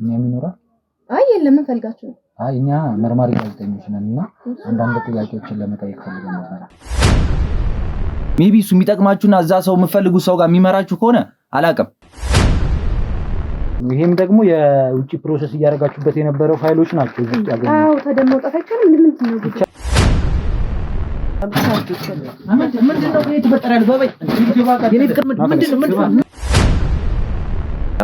እኛም ይኖራል። አይ የለም እንፈልጋችሁ። አይ እኛ መርማሪ ጋዜጠኞች ነንና አንዳንድ ጥያቄዎችን ለመጠየቅ ፈልገን ነበር። ሜቢ እሱ የሚጠቅማችሁና እዛ ሰው የምትፈልጉ ሰው ጋር የሚመራችሁ ከሆነ አላውቅም። ይሄም ደግሞ የውጪ ፕሮሰስ እያደረጋችሁበት የነበረው ፋይሎች ናቸው እዚህ ያገኙ። አዎ ተደመው ጠፋችሁ ምንድን ነው ብቻ ምንድነው የተፈጠረ ያለው ባባይ የኔ ፍቅር ምንድነው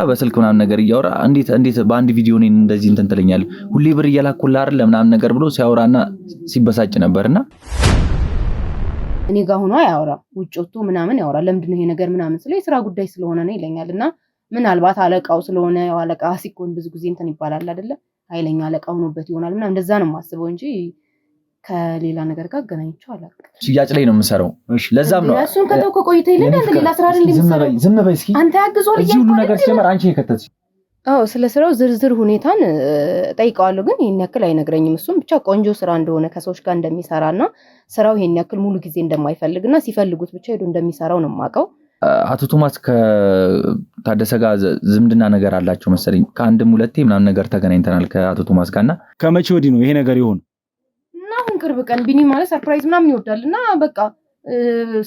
በስልክ ምናምን ነገር እያወራ እንዴት በአንድ ቪዲዮ እኔን እንደዚህ እንትን ትለኛለህ ሁሌ ብር እያላኩልህ አይደል ምናምን ነገር ብሎ ሲያወራና ሲበሳጭ ነበርና እኔ ጋር ሆኖ ያወራ ውጭ ወጥቶ ምናምን ያወራ ለምንድነው ይሄ ነገር ምናምን ስለ የሥራ ጉዳይ ስለሆነ ነው ይለኛልና ምናልባት አለቃው ስለሆነ አለቃ ሲኮን ብዙ ጊዜ እንትን ይባላል አይደለ ኃይለኛ አለቃ ሆኖበት ይሆናል ምናምን እንደዛ ነው የማስበው እንጂ ከሌላ ነገር ጋር አገናኝቼው አላውቅም። ሽያጭ ላይ ነው የምሰራው። እሺ ለዛም ነው እሱን ከተውከ ቆይተ ይለኝ አንተ ሌላ ስራ አይደል እንደምሰራው። ዝም በይ እስኪ አንተ ያግዞል እዚህ ሁሉ ነገር ሲጀመር አንቺ የከተትሽ። አዎ ስለ ስራው ዝርዝር ሁኔታን ጠይቀዋለሁ ግን ይሄን ያክል አይነግረኝም። እሱም ብቻ ቆንጆ ስራ እንደሆነ ከሰዎች ጋር እንደሚሰራና ስራው ይሄን ያክል ሙሉ ጊዜ እንደማይፈልግና ሲፈልጉት ብቻ ሄዶ እንደሚሰራው ነው የማውቀው። አቶ ቶማስ ከታደሰ ጋር ዝምድና ነገር አላቸው መሰለኝ። ከአንድም ሁለቴ ምናምን ነገር ተገናኝተናል ከአቶ ቶማስ ጋርና ከመቼ ወዲህ ነው ይሄ ነገር ይሆን? አሁን ቅርብ ቀን ቢኒ ማለት ሰርፕራይዝ ምናምን ይወዳልና በቃ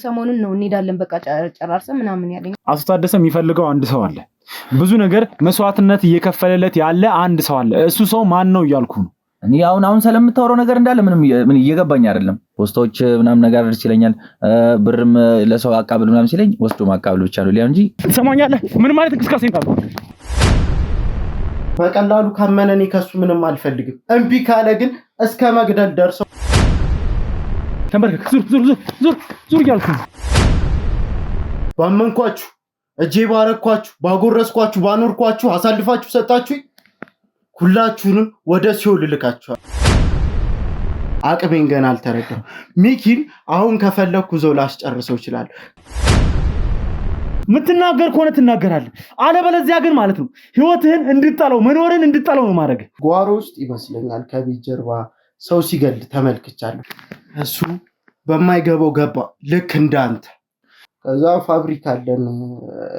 ሰሞኑን ነው እንሄዳለን በቃ ጨራርሰን ምናምን ያለኝ። አቶ ታደሰ የሚፈልገው አንድ ሰው አለ። ብዙ ነገር መስዋዕትነት እየከፈለለት ያለ አንድ ሰው አለ። እሱ ሰው ማን ነው እያልኩ ነው። እኔ አሁን ስለምታወራው ነገር እንዳለ ምን እየገባኝ አይደለም። ፖስቶች ምናምን ነገር አድርስ ይለኛል። ብርም ለሰው አቃብል ምናምን ሲለኝ ወስዶ ማቃብል ብቻ ነው ሊያው እንጂ ትሰማኛለህ? ምን ማለት እንቅስቃሴ እንካሉ በቀላሉ ካመነ እኔ ከሱ ምንም አልፈልግም። እምቢ ካለ ግን እስከ መግደል ደርሶ ተንበርከክ ዙር እያልኩ ባመንኳችሁ እጄ ባረኳችሁ ባጎረስኳችሁ ባኖርኳችሁ አሳልፋችሁ ሰጣችሁኝ ሁላችሁንም ወደ ሲኦል ልልካችኋል። አቅሜን ገና አልተረዳው። ሚኪን አሁን ከፈለኩ ዘው ላስጨርሰው ይችላል። ምትናገር ከሆነ ትናገራለህ። አለበለዚያ ግን ማለት ነው ህይወትህን እንድጣለው መኖርን እንድጣለው ነው ማድረግ። ጓሮ ውስጥ ይመስለኛል ከቤት ጀርባ ሰው ሲገል ተመልክቻለሁ። እሱ በማይገባው ገባ ልክ እንዳንተ። ከዛ ፋብሪካ አለን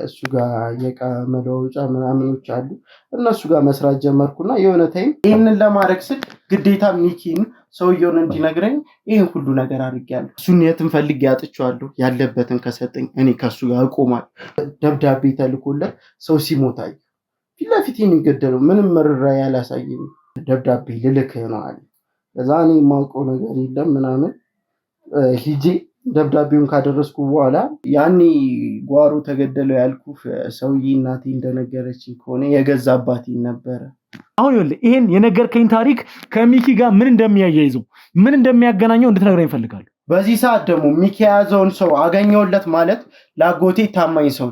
እሱ ጋር የቃ መለዋወጫ ምናምኖች አሉ እነሱ ጋር መስራት ጀመርኩና የሆነ ታይም ይሄንን ለማድረግ ስል ግዴታ ሚኪን ሰውየውን እንዲነግረኝ ይሄን ሁሉ ነገር አድርጌያለሁ። እሱን የትም ፈልጌ ያጥቻለሁ። ያለበትን ከሰጠኝ እኔ ከሱ ጋር እቆማለሁ። ደብዳቤ ተልኮለት ሰው ሲሞታይ ፊት ለፊት የሚገደለው ምንም መረራ ያላሳየኝ ደብዳቤ ልልክ ነው አለ። ከዛ እኔ የማውቀው ነገር የለም ምናምን ሂጄ ደብዳቤውን ካደረስኩ በኋላ ያኔ ጓሮ ተገደለው ያልኩህ ሰውዬ እናቴ እንደነገረችኝ ከሆነ የገዛ አባቴ ነበረ። አሁን ይሄን የነገርከኝ ታሪክ ከሚኪ ጋር ምን እንደሚያያይዘው ምን እንደሚያገናኘው እንድትነግረኝ እፈልጋለሁ። በዚህ ሰዓት ደግሞ ሚኪ የያዘውን ሰው አገኘውለት ማለት ላጎቴ ታማኝ ሰው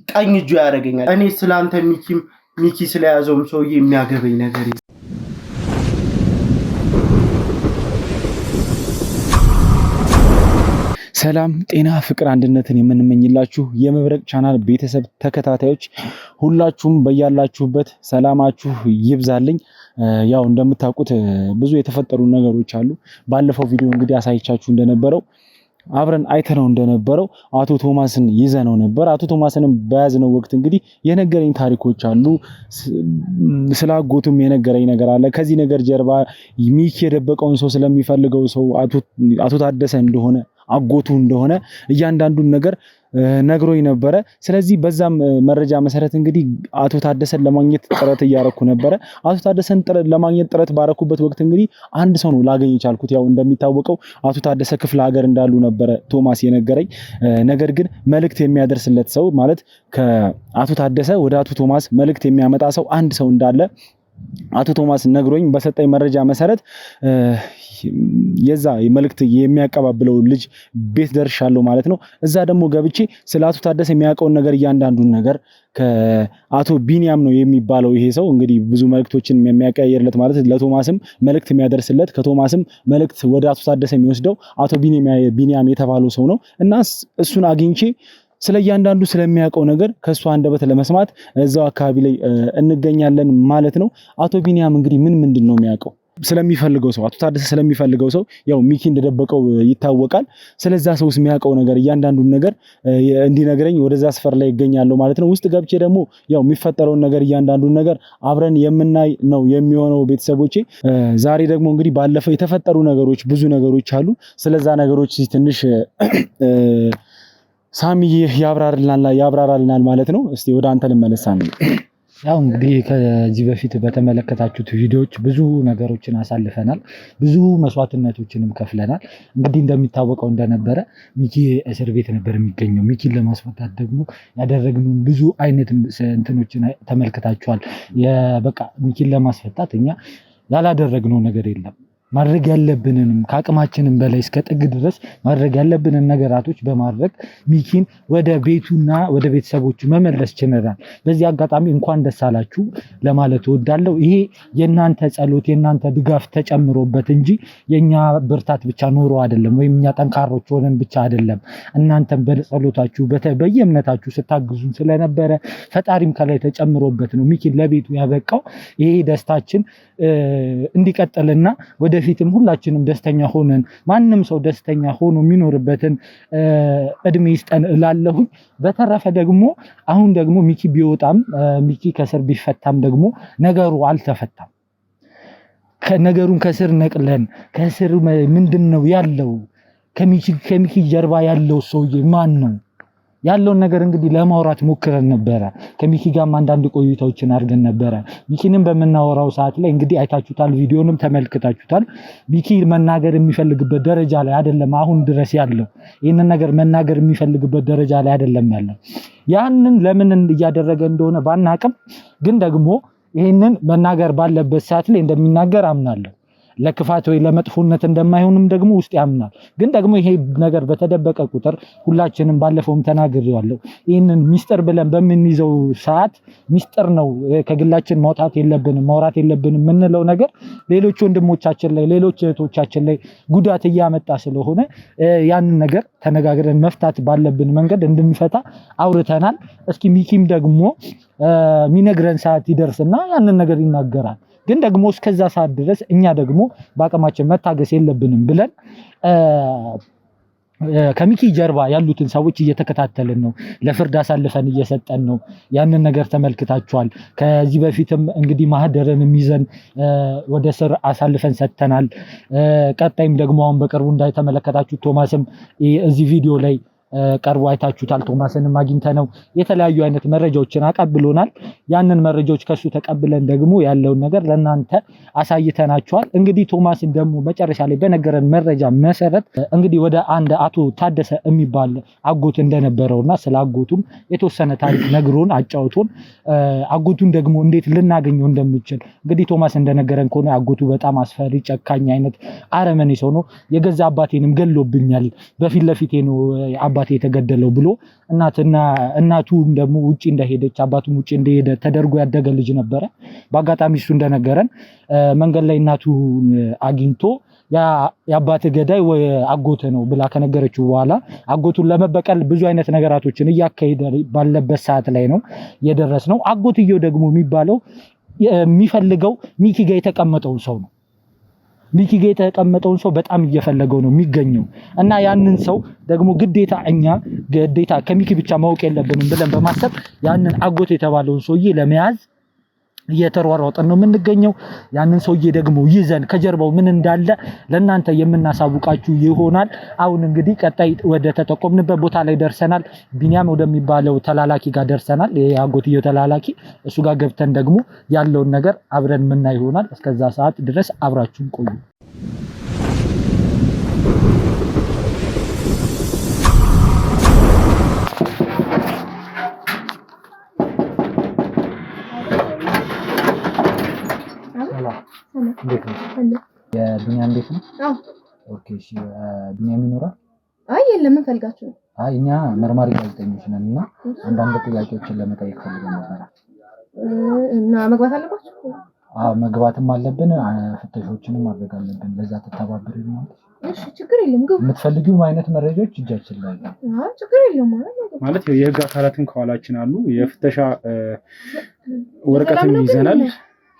ቀኝ እጁ ያደርገኛል። እኔ ስላንተ ሚኪ ስለያዘውም ሰውዬ የሚያገበኝ ነገር ሰላም ጤና ፍቅር አንድነትን የምንመኝላችሁ የመብረቅ ቻናል ቤተሰብ ተከታታዮች ሁላችሁም በያላችሁበት ሰላማችሁ ይብዛልኝ። ያው እንደምታውቁት ብዙ የተፈጠሩ ነገሮች አሉ። ባለፈው ቪዲዮ እንግዲህ አሳይቻችሁ እንደነበረው አብረን አይተነው እንደነበረው አቶ ቶማስን ይዘነው ነበር። አቶ ቶማስንም በያዝነው ወቅት እንግዲህ የነገረኝ ታሪኮች አሉ። ስላጎቱም የነገረኝ ነገር አለ። ከዚህ ነገር ጀርባ ሚኪ የደበቀውን ሰው ስለሚፈልገው ሰው አቶ ታደሰ እንደሆነ አጎቱ እንደሆነ እያንዳንዱን ነገር ነግሮኝ ነበረ። ስለዚህ በዛም መረጃ መሰረት እንግዲህ አቶ ታደሰን ለማግኘት ጥረት እያረኩ ነበረ። አቶ ታደሰን ለማግኘት ጥረት ባረኩበት ወቅት እንግዲህ አንድ ሰው ነው ላገኝ የቻልኩት። ያው እንደሚታወቀው አቶ ታደሰ ክፍለ ሀገር እንዳሉ ነበረ ቶማስ የነገረኝ። ነገር ግን መልእክት የሚያደርስለት ሰው ማለት ከአቶ ታደሰ ወደ አቶ ቶማስ መልእክት የሚያመጣ ሰው አንድ ሰው እንዳለ አቶ ቶማስ ነግሮኝ በሰጠኝ መረጃ መሰረት የዛ መልእክት የሚያቀባብለው ልጅ ቤት ደርሻለሁ ማለት ነው። እዛ ደግሞ ገብቼ ስለ አቶ ታደሰ የሚያውቀውን ነገር እያንዳንዱን ነገር ከአቶ ቢኒያም ነው የሚባለው ይሄ ሰው እንግዲህ ብዙ መልእክቶችን የሚያቀያየርለት ማለት ለቶማስም መልእክት የሚያደርስለት ከቶማስም መልእክት ወደ አቶ ታደሰ የሚወስደው አቶ ቢኒያም የተባለው ሰው ነው እና እሱን አግኝቼ ስለያንዳንዱ ስለሚያውቀው ነገር ከሱ አንደበት ለመስማት እዛው አካባቢ ላይ እንገኛለን ማለት ነው። አቶ ቢኒያም እንግዲህ ምንድነው የሚያውቀው? ስለሚፈልገው ሰው አቶ ታደሰ ስለሚፈልገው ሰው ያው ሚኪ እንደደበቀው ይታወቃል። ስለዛ ሰውስ የሚያውቀው ነገር እያንዳንዱን ነገር እንዲነግረኝ ወደዛ ስፈር ላይ ይገኛለሁ ማለት ነው። ውስጥ ገብቼ ደግሞ ያው የሚፈጠረውን ነገር እያንዳንዱን ነገር አብረን የምናይ ነው የሚሆነው ቤተሰቦቼ። ዛሬ ደግሞ እንግዲህ ባለፈው የተፈጠሩ ነገሮች ብዙ ነገሮች አሉ። ስለዛ ነገሮች ትንሽ ሳሚዬ ያብራራልናል ማለት ነው። እስቲ ወደ አንተ ልመለስ ሳሚ። ያው እንግዲህ ከዚህ በፊት በተመለከታችሁት ቪዲዮዎች ብዙ ነገሮችን አሳልፈናል፣ ብዙ መስዋዕትነቶችንም ከፍለናል። እንግዲህ እንደሚታወቀው እንደነበረ ሚኪ እስር ቤት ነበር የሚገኘው። ሚኪን ለማስፈታት ደግሞ ያደረግነውን ብዙ አይነት እንትኖችን ተመልክታችኋል። በቃ ሚኪን ለማስፈታት እኛ ያላደረግነው ነገር የለም። ማድረግ ያለብንንም ከአቅማችንም በላይ እስከ ጥግ ድረስ ማድረግ ያለብንን ነገራቶች በማድረግ ሚኪን ወደ ቤቱና ወደ ቤተሰቦቹ መመለስ ችለናል። በዚህ አጋጣሚ እንኳን ደስ አላችሁ ለማለት እወዳለሁ። ይሄ የእናንተ ጸሎት የእናንተ ድጋፍ ተጨምሮበት እንጂ የኛ ብርታት ብቻ ኖሮ አይደለም፣ ወይም እኛ ጠንካሮች ሆነን ብቻ አይደለም። እናንተም በጸሎታችሁ በየእምነታችሁ ስታግዙን ስለነበረ ፈጣሪም ከላይ ተጨምሮበት ነው ሚኪን ለቤቱ ያበቃው። ይሄ ደስታችን እንዲቀጥልና ወደፊትም ሁላችንም ደስተኛ ሆነን ማንም ሰው ደስተኛ ሆኖ የሚኖርበትን እድሜ ይስጠን እላለሁኝ። በተረፈ ደግሞ አሁን ደግሞ ሚኪ ቢወጣም ሚኪ ከስር ቢፈታም ደግሞ ነገሩ አልተፈታም። ነገሩን ከስር ነቅለን ከስር ምንድነው ያለው ከሚኪ ጀርባ ያለው ሰውዬ ማን ነው ያለውን ነገር እንግዲህ ለማውራት ሞክረን ነበረ። ከሚኪ ጋርም አንዳንድ ቆይታዎችን አድርገን ነበረ። ሚኪንም በመናወራው ሰዓት ላይ እንግዲህ አይታችሁታል፣ ቪዲዮንም ተመልክታችሁታል። ሚኪ መናገር የሚፈልግበት ደረጃ ላይ አይደለም አሁን ድረስ ያለው። ይህንን ነገር መናገር የሚፈልግበት ደረጃ ላይ አይደለም ያለው። ያንን ለምን እያደረገ እንደሆነ ባናቅም ግን ደግሞ ይህንን መናገር ባለበት ሰዓት ላይ እንደሚናገር አምናለሁ። ለክፋት ወይ ለመጥፎነት እንደማይሆንም ደግሞ ውስጥ ያምናል። ግን ደግሞ ይሄ ነገር በተደበቀ ቁጥር ሁላችንም ባለፈውም ተናግሬዋለሁ። ይህንን ሚስጥር ብለን በምንይዘው ሰዓት ሚስጥር ነው፣ ከግላችን ማውጣት የለብንም ማውራት የለብንም የምንለው ነገር ሌሎች ወንድሞቻችን ላይ ሌሎች እህቶቻችን ላይ ጉዳት እያመጣ ስለሆነ ያንን ነገር ተነጋግረን መፍታት ባለብን መንገድ እንድንፈታ አውርተናል። እስኪ ሚኪም ደግሞ ሚነግረን ሰዓት ይደርስና ያንን ነገር ይናገራል። ግን ደግሞ እስከዛ ሰዓት ድረስ እኛ ደግሞ በአቅማችን መታገስ የለብንም ብለን ከሚኪ ጀርባ ያሉትን ሰዎች እየተከታተልን ነው። ለፍርድ አሳልፈን እየሰጠን ነው። ያንን ነገር ተመልክታችኋል። ከዚህ በፊትም እንግዲህ ማህደርንም ይዘን ወደ ስር አሳልፈን ሰጥተናል። ቀጣይም ደግሞ አሁን በቅርቡ እንዳይተመለከታችሁ ቶማስም እዚህ ቪዲዮ ላይ ቀርቦ አይታችሁታል። ቶማስንም አግኝተነው የተለያዩ አይነት መረጃዎችን አቀብሎናል። ያንን መረጃዎች ከሱ ተቀብለን ደግሞ ያለውን ነገር ለናንተ አሳይተናችኋል። እንግዲህ ቶማስን ደግሞ መጨረሻ ላይ በነገረን መረጃ መሰረት እንግዲህ ወደ አንድ አቶ ታደሰ የሚባል አጎት እንደነበረውና ስለ አጎቱም የተወሰነ ታሪክ ነግሮን አጫውቶን አጎቱን ደግሞ እንዴት ልናገኘው እንደምንችል እንግዲህ ቶማስ እንደነገረን ከሆነ አጎቱ በጣም አስፈሪ ጨካኝ አይነት አረመኔ ሰው ነው። የገዛ አባቴንም ገሎብኛል፣ በፊት ለፊቴ ነው አባቴ የተገደለው ብሎ እናቱ ደግሞ ውጪ እንደሄደች አባቱም ውጪ እንደሄደ ተደርጎ ያደገ ልጅ ነበረ። በአጋጣሚ እሱ እንደነገረን መንገድ ላይ እናቱ አግኝቶ የአባት ገዳይ ወይ አጎት ነው ብላ ከነገረችው በኋላ አጎቱን ለመበቀል ብዙ አይነት ነገራቶችን እያካሄደ ባለበት ሰዓት ላይ ነው የደረስነው። አጎትየው ደግሞ የሚባለው የሚፈልገው ሚኪ ጋር የተቀመጠውን ሰው ነው። ሚኪ ጋር የተቀመጠውን ሰው በጣም እየፈለገው ነው የሚገኘው እና ያንን ሰው ደግሞ ግዴታ ከሚኪ ብቻ ማወቅ የለብንም ብለን በማሰብ ያንን አጎት የተባለውን ሰውዬ ለመያዝ እየተሯሯጥን ነው የምንገኘው። ያንን ሰውዬ ደግሞ ይዘን ከጀርባው ምን እንዳለ ለእናንተ የምናሳውቃችሁ ይሆናል። አሁን እንግዲህ ቀጣይ ወደ ተጠቆምንበት ቦታ ላይ ደርሰናል። ቢኒያም ወደሚባለው ተላላኪ ጋር ደርሰናል። የአጎትየው ተላላኪ እሱ ጋር ገብተን ደግሞ ያለውን ነገር አብረን ምናይ ይሆናል። እስከዛ ሰዓት ድረስ አብራችሁን ቆዩ። የቢኒያም ቤት ነው? አዎ። ኦኬ እሺ። ቢኒያም ይኖራል? አይ የለም። ምን ፈልጋችሁ ነው? አይ እኛ መርማሪ ጋዜጠኞች ነን እና አንዳንድ ጥያቄዎችን ለመጠየቅ ፈልገን ነበር። እና መግባት አለባችሁ? አዎ መግባትም አለብን፣ ፍተሾችንም ማድረግ አለብን። ለዛ ተተባበሩኝ ማለት? እሺ ችግር የለም። ግቡ። የምትፈልጊው አይነት መረጃዎች እጃችን ላይ ነው። አዎ ችግር የለም ማለት የህግ አካላትም ከኋላችን አሉ። የፍተሻ ወረቀትም ይዘናል።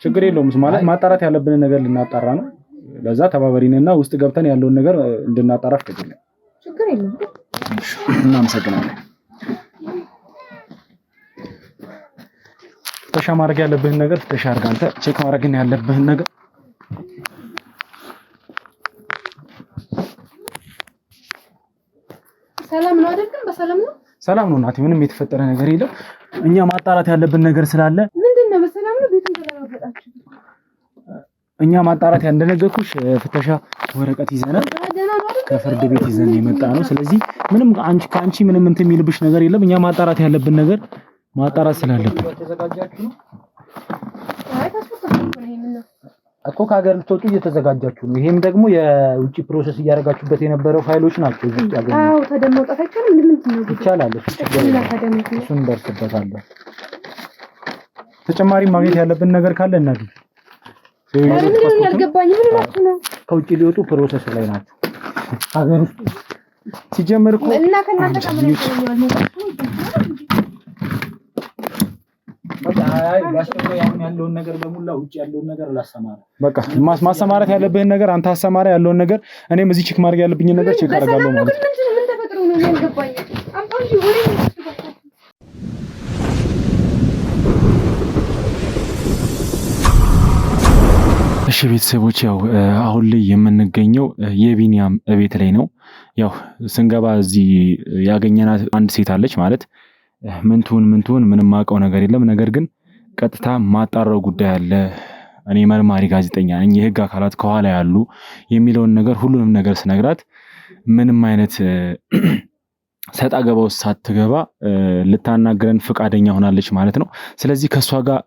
ችግር የለውም ማለት ማጣራት ያለብን ነገር ልናጣራ ነው። ለዛ ተባበሪንና ውስጥ ገብተን ያለውን ነገር እንድናጣራ ፍቀድልኝ። ችግር የለም። እናመሰግናለን። ፍተሻ ማድረግ ያለብህን ነገር ፍተሻ አድርግ። አንተ ቼክ ማድረግ ያለብህን ነገር ሰላም ነው አይደል? በሰላም ነው። ሰላም ነው እናቴ፣ ምንም የተፈጠረ ነገር የለም። እኛ ማጣራት ያለብን ነገር ስላለ ምንድነው? በሰላም ነው። ቤቱን ተለዋወጣችሁ? እኛ ማጣራት እንደነገርኩሽ ፍተሻ ወረቀት ይዘናል፣ ከፍርድ ቤት ይዘን የመጣ ነው። ስለዚህ ምንም ከአንቺ ምንም እንትን የሚልብሽ ነገር የለም። እኛ ማጣራት ያለብን ነገር ማጣራት ስላለብን ተዘጋጃችሁ ነው? አይ ታስፈታችሁ ነው። ይሄንን እኮ ከሀገር ልትወጡ እየተዘጋጃችሁ ነው። ይሄም ደግሞ የውጭ ፕሮሰስ እያደረጋችሁበት የነበረው ፋይሎች ናቸው እዚህ ያገኙ። አዎ ተደምጠው አይቻልም። ምንድን ነው ይቻላል? እሱን ደርስበታለን። ተጨማሪ ማግኘት ያለብን ነገር ካለ እናድርግ። ምንድን ነው ያልገባኝ? ምን ማለት ነው? ከውጭ ሊወጡ ፕሮሰስ ላይ ናቸው። ሀገር ውስጥ ሲጀምር እኮ እና ከእናንተ ጋር ምን ያለው ያለውን ነገር በሙላ ውጭ ያለውን ነገር ላሰማራ። በቃ ማሰማራት ያለብህን ነገር አንተ አሰማራ፣ ያለውን ነገር እኔም እዚህ ቼክ ማድረግ ያለብኝ ነገር ቼክ አደርጋለሁ ማለት ነው። ምን ተፈጥሮ ነው ያልገባኝ? አምጣው እንጂ ወሬ ነው። እሺ ቤተሰቦች፣ ያው አሁን ላይ የምንገኘው የቢኒያም ቤት ላይ ነው። ያው ስንገባ እዚህ ያገኘናት አንድ ሴት አለች። ማለት ምን ትሁን ምንም ማውቀው ነገር የለም። ነገር ግን ቀጥታ ማጣራው ጉዳይ አለ። እኔ መርማሪ ጋዜጠኛ ነኝ፣ የህግ አካላት ከኋላ ያሉ የሚለውን ነገር ሁሉንም ነገር ስነግራት ምንም አይነት ሰጣ ገባ ውስጥ ሳትገባ ልታናገረን ፍቃደኛ ሆናለች ማለት ነው። ስለዚህ ከሷ ጋር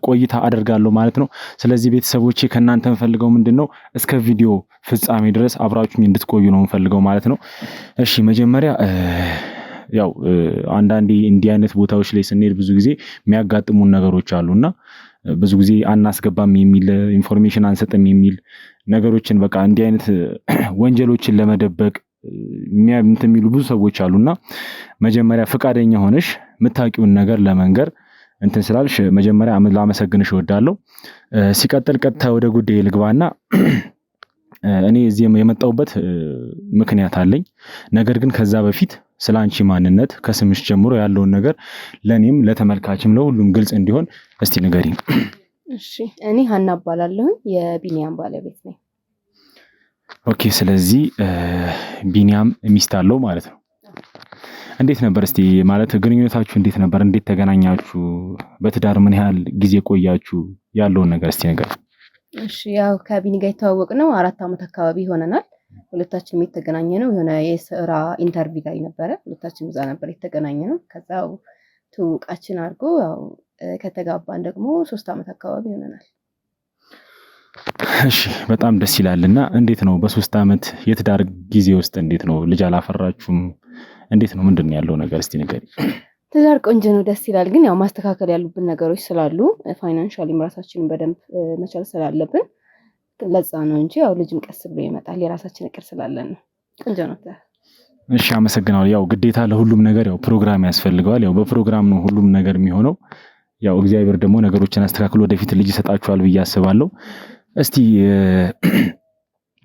ቆይታ አደርጋለሁ ማለት ነው። ስለዚህ ቤተሰቦቼ ከእናንተ የምፈልገው ምንድነው እስከ ቪዲዮ ፍጻሜ ድረስ አብራችሁኝ እንድትቆዩ ነው የምፈልገው ማለት ነው። እሺ መጀመሪያ ያው አንዳንዴ እንዲህ አይነት ቦታዎች ላይ ስንሄድ ብዙ ጊዜ የሚያጋጥሙን ነገሮች አሉና ብዙ ጊዜ አናስገባም የሚል ኢንፎርሜሽን አንሰጥም የሚል ነገሮችን በቃ እንዲህ አይነት ወንጀሎችን ለመደበቅ የሚሉ ብዙ ሰዎች አሉና መጀመሪያ ፍቃደኛ ሆነሽ የምታውቂውን ነገር ለመንገር እንትን ስላልሽ መጀመሪያ ላመሰግንሽ እወዳለሁ። ሲቀጥል ቀጥታ ወደ ጉዳይ ልግባና እኔ እዚህ የመጣሁበት ምክንያት አለኝ። ነገር ግን ከዛ በፊት ስላንቺ ማንነት ከስምሽ ጀምሮ ያለውን ነገር ለኔም ለተመልካችም ለሁሉም ግልጽ እንዲሆን እስቲ ንገሪኝ። እሺ እኔ ሀና እባላለሁ፣ የቢኒያም ባለቤት ነኝ። ኦኬ፣ ስለዚህ ቢኒያም ሚስት አለው ማለት ነው። እንዴት ነበር እስቲ ማለት ግንኙነታችሁ እንዴት ነበር? እንዴት ተገናኛችሁ? በትዳር ምን ያህል ጊዜ ቆያችሁ? ያለውን ነገር እስቲ ንገሪኝ። እሺ ያው ከቢኒ ጋር የተዋወቅነው 4 ዓመት አካባቢ ሆነናል። ሁለታችንም የተገናኘነው የሆነ የስራ ኢንተርቪው ላይ ነበረ። ሁለታችንም እዛ ነበር የተገናኘነው። ከዛው ትውቃችን አድርጎ ያው ከተጋባን ደግሞ 3 ዓመት አካባቢ ሆነናል። እሺ በጣም ደስ ይላልና እንዴት ነው በ3 ዓመት የትዳር ጊዜ ውስጥ እንዴት ነው ልጅ አላፈራችሁም? እንዴት ነው ምንድነው ያለው ነገር እስቲ ንገሪኝ። ትዳር ቆንጆ ነው፣ ደስ ይላል። ግን ያው ማስተካከል ያሉብን ነገሮች ስላሉ ፋይናንሻሊ ራሳችንን በደንብ መቻል ስላለብን ለዛ ነው እንጂ ያው ልጅም ቀስ ብሎ ይመጣል። የራሳችን እቅድ ስላለን ነው። ቆንጆ ነው። እሺ አመሰግናለሁ። ያው ግዴታ ለሁሉም ነገር ያው ፕሮግራም ያስፈልገዋል። ያው በፕሮግራም ነው ሁሉም ነገር የሚሆነው። ያው እግዚአብሔር ደግሞ ነገሮችን አስተካክሎ ወደፊት ልጅ ይሰጣችኋል ብዬ አስባለሁ። እስቲ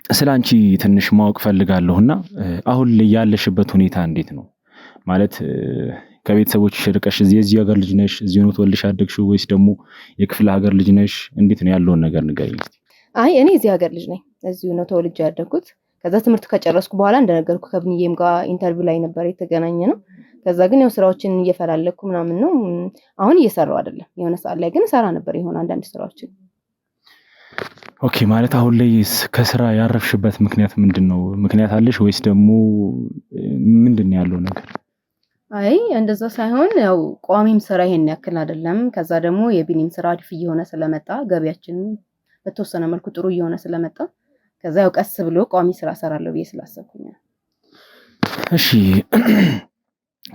ስላንቺ ትንሽ ማወቅ ፈልጋለሁና አሁን ላይ ያለሽበት ሁኔታ እንዴት ነው? ማለት ከቤተሰቦችሽ ርቀሽ የዚህ ሀገር ልጅ ነሽ? እዚህ ነው ተወልደሽ ያደግሽው ወይስ ደግሞ የክፍለ ሀገር ልጅ ነሽ? እንዴት ነው ያለውን ነገር ንገሪኝ እስቲ። አይ እኔ እዚህ ሀገር ልጅ ነኝ። እዚሁ ነው ተወልጄ ያደግኩት። ከዛ ትምህርት ከጨረስኩ በኋላ እንደነገርኩ ከብንዬም ጋር ኢንተርቪው ላይ ነበር የተገናኘ ነው። ከዛ ግን ያው ስራዎችን እየፈላለኩ ምናምን ነው። አሁን እየሰራው አይደለም። የሆነ ሰዓት ላይ ግን ሰራ ነበር የሆነ አንዳንድ ስራዎችን። ኦኬ፣ ማለት አሁን ላይ ከስራ ያረፍሽበት ምክንያት ምንድነው? ምክንያት አለሽ ወይስ ደግሞ ምንድነው ያለው ነገር? አይ እንደዛ ሳይሆን ያው ቋሚም ስራ ይሄን ያክል አይደለም። ከዛ ደግሞ የቢኒም ስራ አሪፍ እየሆነ ስለመጣ ገቢያችን በተወሰነ መልኩ ጥሩ እየሆነ ስለመጣ ከዛ ያው ቀስ ብሎ ቋሚ ስራ ሰራለሁ ብዬ ስላሰብኩኝ። እሺ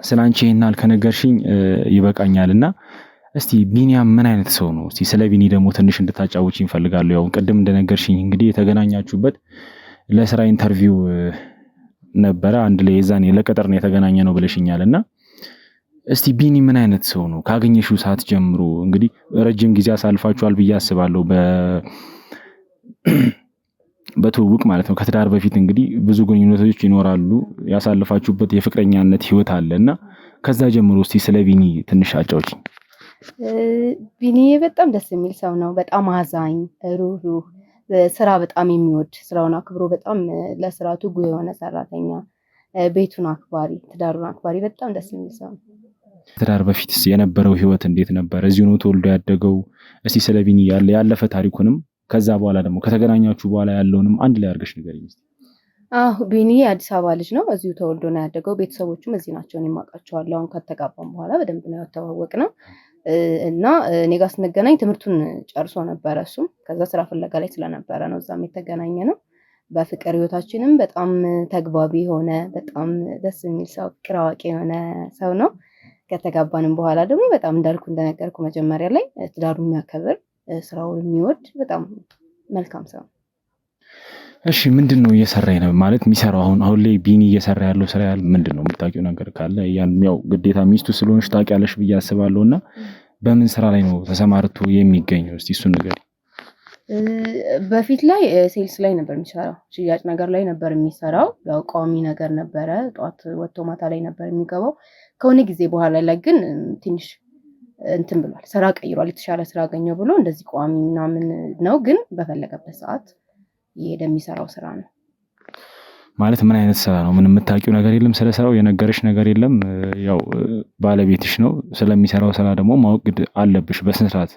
ስላንቺ ይሄናል ከነገርሽኝ ይበቃኛልና እስቲ ቢኒያም ምን አይነት ሰው ነው? እስቲ ስለ ቢኒ ደግሞ ትንሽ እንድታጫውቺኝ እፈልጋለሁ። ያው ቅድም እንደነገርሽኝ እንግዲህ የተገናኛችሁበት ለስራ ኢንተርቪው ነበረ። አንድ ላይ የዛኔ ለቀጠር ነው የተገናኘ ነው ብለሽኛልና እስቲ ቢኒ ምን አይነት ሰው ነው? ካገኘሽው ሰዓት ጀምሮ እንግዲህ ረጅም ጊዜ አሳልፋችኋል ብዬ አስባለሁ በትውውቅ ማለት ነው ከትዳር በፊት እንግዲህ ብዙ ግንኙነቶች ይኖራሉ ያሳለፋችሁበት የፍቅረኛነት ህይወት አለና ከዛ ጀምሮ እስቲ ስለ ቢኒ ትንሽ አጫውቺኝ። ቢኒ በጣም ደስ የሚል ሰው ነው። በጣም አዛኝ፣ ሩህሩህ፣ ስራ በጣም የሚወድ ስራውን አክብሮ በጣም ለስራ ትጉ የሆነ ሰራተኛ፣ ቤቱን አክባሪ፣ ትዳሩን አክባሪ በጣም ደስ የሚል ሰው ነው። ትዳር በፊትስ የነበረው ህይወት እንዴት ነበር? እዚሁ ነው ተወልዶ ያደገው? እስቲ ስለ ቢኒ ያለፈ ታሪኩንም ከዛ በኋላ ደግሞ ከተገናኛችሁ በኋላ ያለውንም አንድ ላይ አድርገሽ ንገሪኝ እስቲ። ቢኒ የአዲስ አበባ ልጅ ነው። እዚሁ ተወልዶ ነው ያደገው። ቤተሰቦቹም እዚህ ናቸው። እኔም አውቃቸዋለሁ። አሁን ከተጋባም በኋላ በደንብ ነው የተዋወቅነው እና እኔ ጋር ስንገናኝ ትምህርቱን ጨርሶ ነበረ እሱም። ከዛ ስራ ፍለጋ ላይ ስለነበረ ነው እዛም የተገናኘ ነው። በፍቅር ህይወታችንም በጣም ተግባቢ የሆነ በጣም ደስ የሚል ሰው፣ ፍቅር አዋቂ የሆነ ሰው ነው። ከተጋባንም በኋላ ደግሞ በጣም እንደነገርኩ መጀመሪያ ላይ ትዳሩን የሚያከብር ስራውን የሚወድ በጣም መልካም ሰው። እሺ ምንድን ነው እየሰራ ነው ማለት የሚሰራው? አሁን ላይ ቢኒ እየሰራ ያለው ስራ ምንድን ነው? የምታውቂው ነገር ካለ ያው ግዴታ ሚስቱ ስለሆንሽ ታውቂያለሽ ብዬ አስባለሁ። እና በምን ስራ ላይ ነው ተሰማርቶ የሚገኘው? እስቲ እሱን ነገር። በፊት ላይ ሴልስ ላይ ነበር የሚሰራው፣ ሽያጭ ነገር ላይ ነበር የሚሰራው። ያው ቋሚ ነገር ነበረ፣ ጠዋት ወጥቶ ማታ ላይ ነበር የሚገባው። ከሆነ ጊዜ በኋላ ላይ ግን ትንሽ እንትን ብሏል፣ ስራ ቀይሯል። የተሻለ ስራ አገኘው ብሎ እንደዚህ ቋሚ ምናምን ነው፣ ግን በፈለገበት ሰዓት የሄደ የሚሰራው ስራ ነው። ማለት ምን አይነት ስራ ነው? ምን የምታውቂው ነገር የለም ስለ ስራው? የነገረሽ ነገር የለም? ያው ባለቤትሽ ነው፣ ስለሚሰራው ስራ ደግሞ ማወቅ አለብሽ በስነ ስርዓት።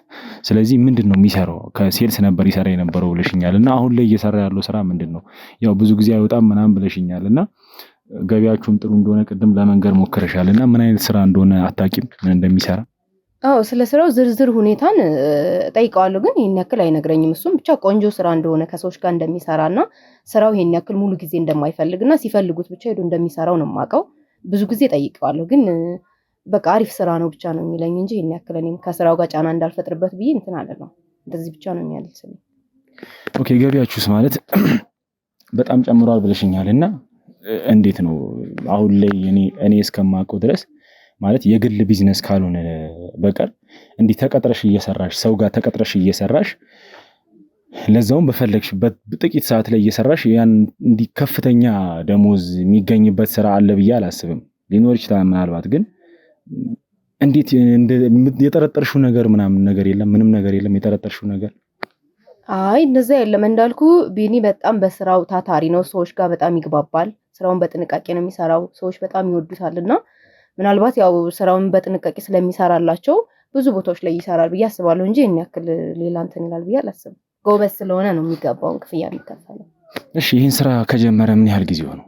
ስለዚህ ምንድን ነው የሚሰራው? ከሴልስ ነበር ይሰራ የነበረው ብለሽኛል። እና አሁን ላይ እየሰራ ያለው ስራ ምንድን ነው? ያው ብዙ ጊዜ አይወጣም ምናምን ብለሽኛል። እና ገቢያችሁም ጥሩ እንደሆነ ቅድም ለመንገር ሞክረሻል። እና ምን አይነት ስራ እንደሆነ አታውቂም ምን እንደሚሰራ? ስለ ስራው ዝርዝር ሁኔታን ጠይቀዋለሁ፣ ግን ይሄን ያክል አይነግረኝም። እሱም ብቻ ቆንጆ ስራ እንደሆነ ከሰዎች ጋር እንደሚሰራና ስራው ይሄን ያክል ሙሉ ጊዜ እንደማይፈልግና ሲፈልጉት ብቻ ሄዶ እንደሚሰራው ነው የማውቀው። ብዙ ጊዜ ጠይቀዋለሁ፣ ግን በቃ አሪፍ ስራ ነው ብቻ ነው የሚለኝ እንጂ ይሄን ያክል እኔም ከስራው ጋር ጫና እንዳልፈጥርበት ብዬ እንትን አለ ነው። እንደዚህ ብቻ ነው የሚያልስልኝ። ኦኬ ገቢያችሁስ ማለት በጣም ጨምሯል ብለሽኛል። እና እንዴት ነው አሁን ላይ እኔ እስከማውቀው ድረስ ማለት የግል ቢዝነስ ካልሆነ በቀር እንዲህ ተቀጥረሽ እየሰራሽ ሰው ጋር ተቀጥረሽ እየሰራሽ ለዛውም በፈለግሽበት ጥቂት ሰዓት ላይ እየሰራሽ ያን እንዲህ ከፍተኛ ደሞዝ የሚገኝበት ስራ አለ ብዬ አላስብም። ሊኖር ይችላል ምናልባት፣ ግን እንዴት የጠረጠርሽው ነገር ምናምን ነገር የለም? ምንም ነገር የለም የጠረጠርሽው ነገር? አይ እንደዛ የለም። እንዳልኩ ቢኒ በጣም በስራው ታታሪ ነው። ሰዎች ጋር በጣም ይግባባል። ስራውን በጥንቃቄ ነው የሚሰራው። ሰዎች በጣም ይወዱታልና ምናልባት ያው ስራውን በጥንቃቄ ስለሚሰራላቸው ብዙ ቦታዎች ላይ ይሰራል ብዬ አስባለሁ እንጂ እኔ ያክል ሌላ እንትን ይላል ብዬ አላስብም። ጎበዝ ስለሆነ ነው የሚገባውን ክፍያ የሚከፈለው። እሺ ይህን ስራ ከጀመረ ምን ያህል ጊዜ ሆነው?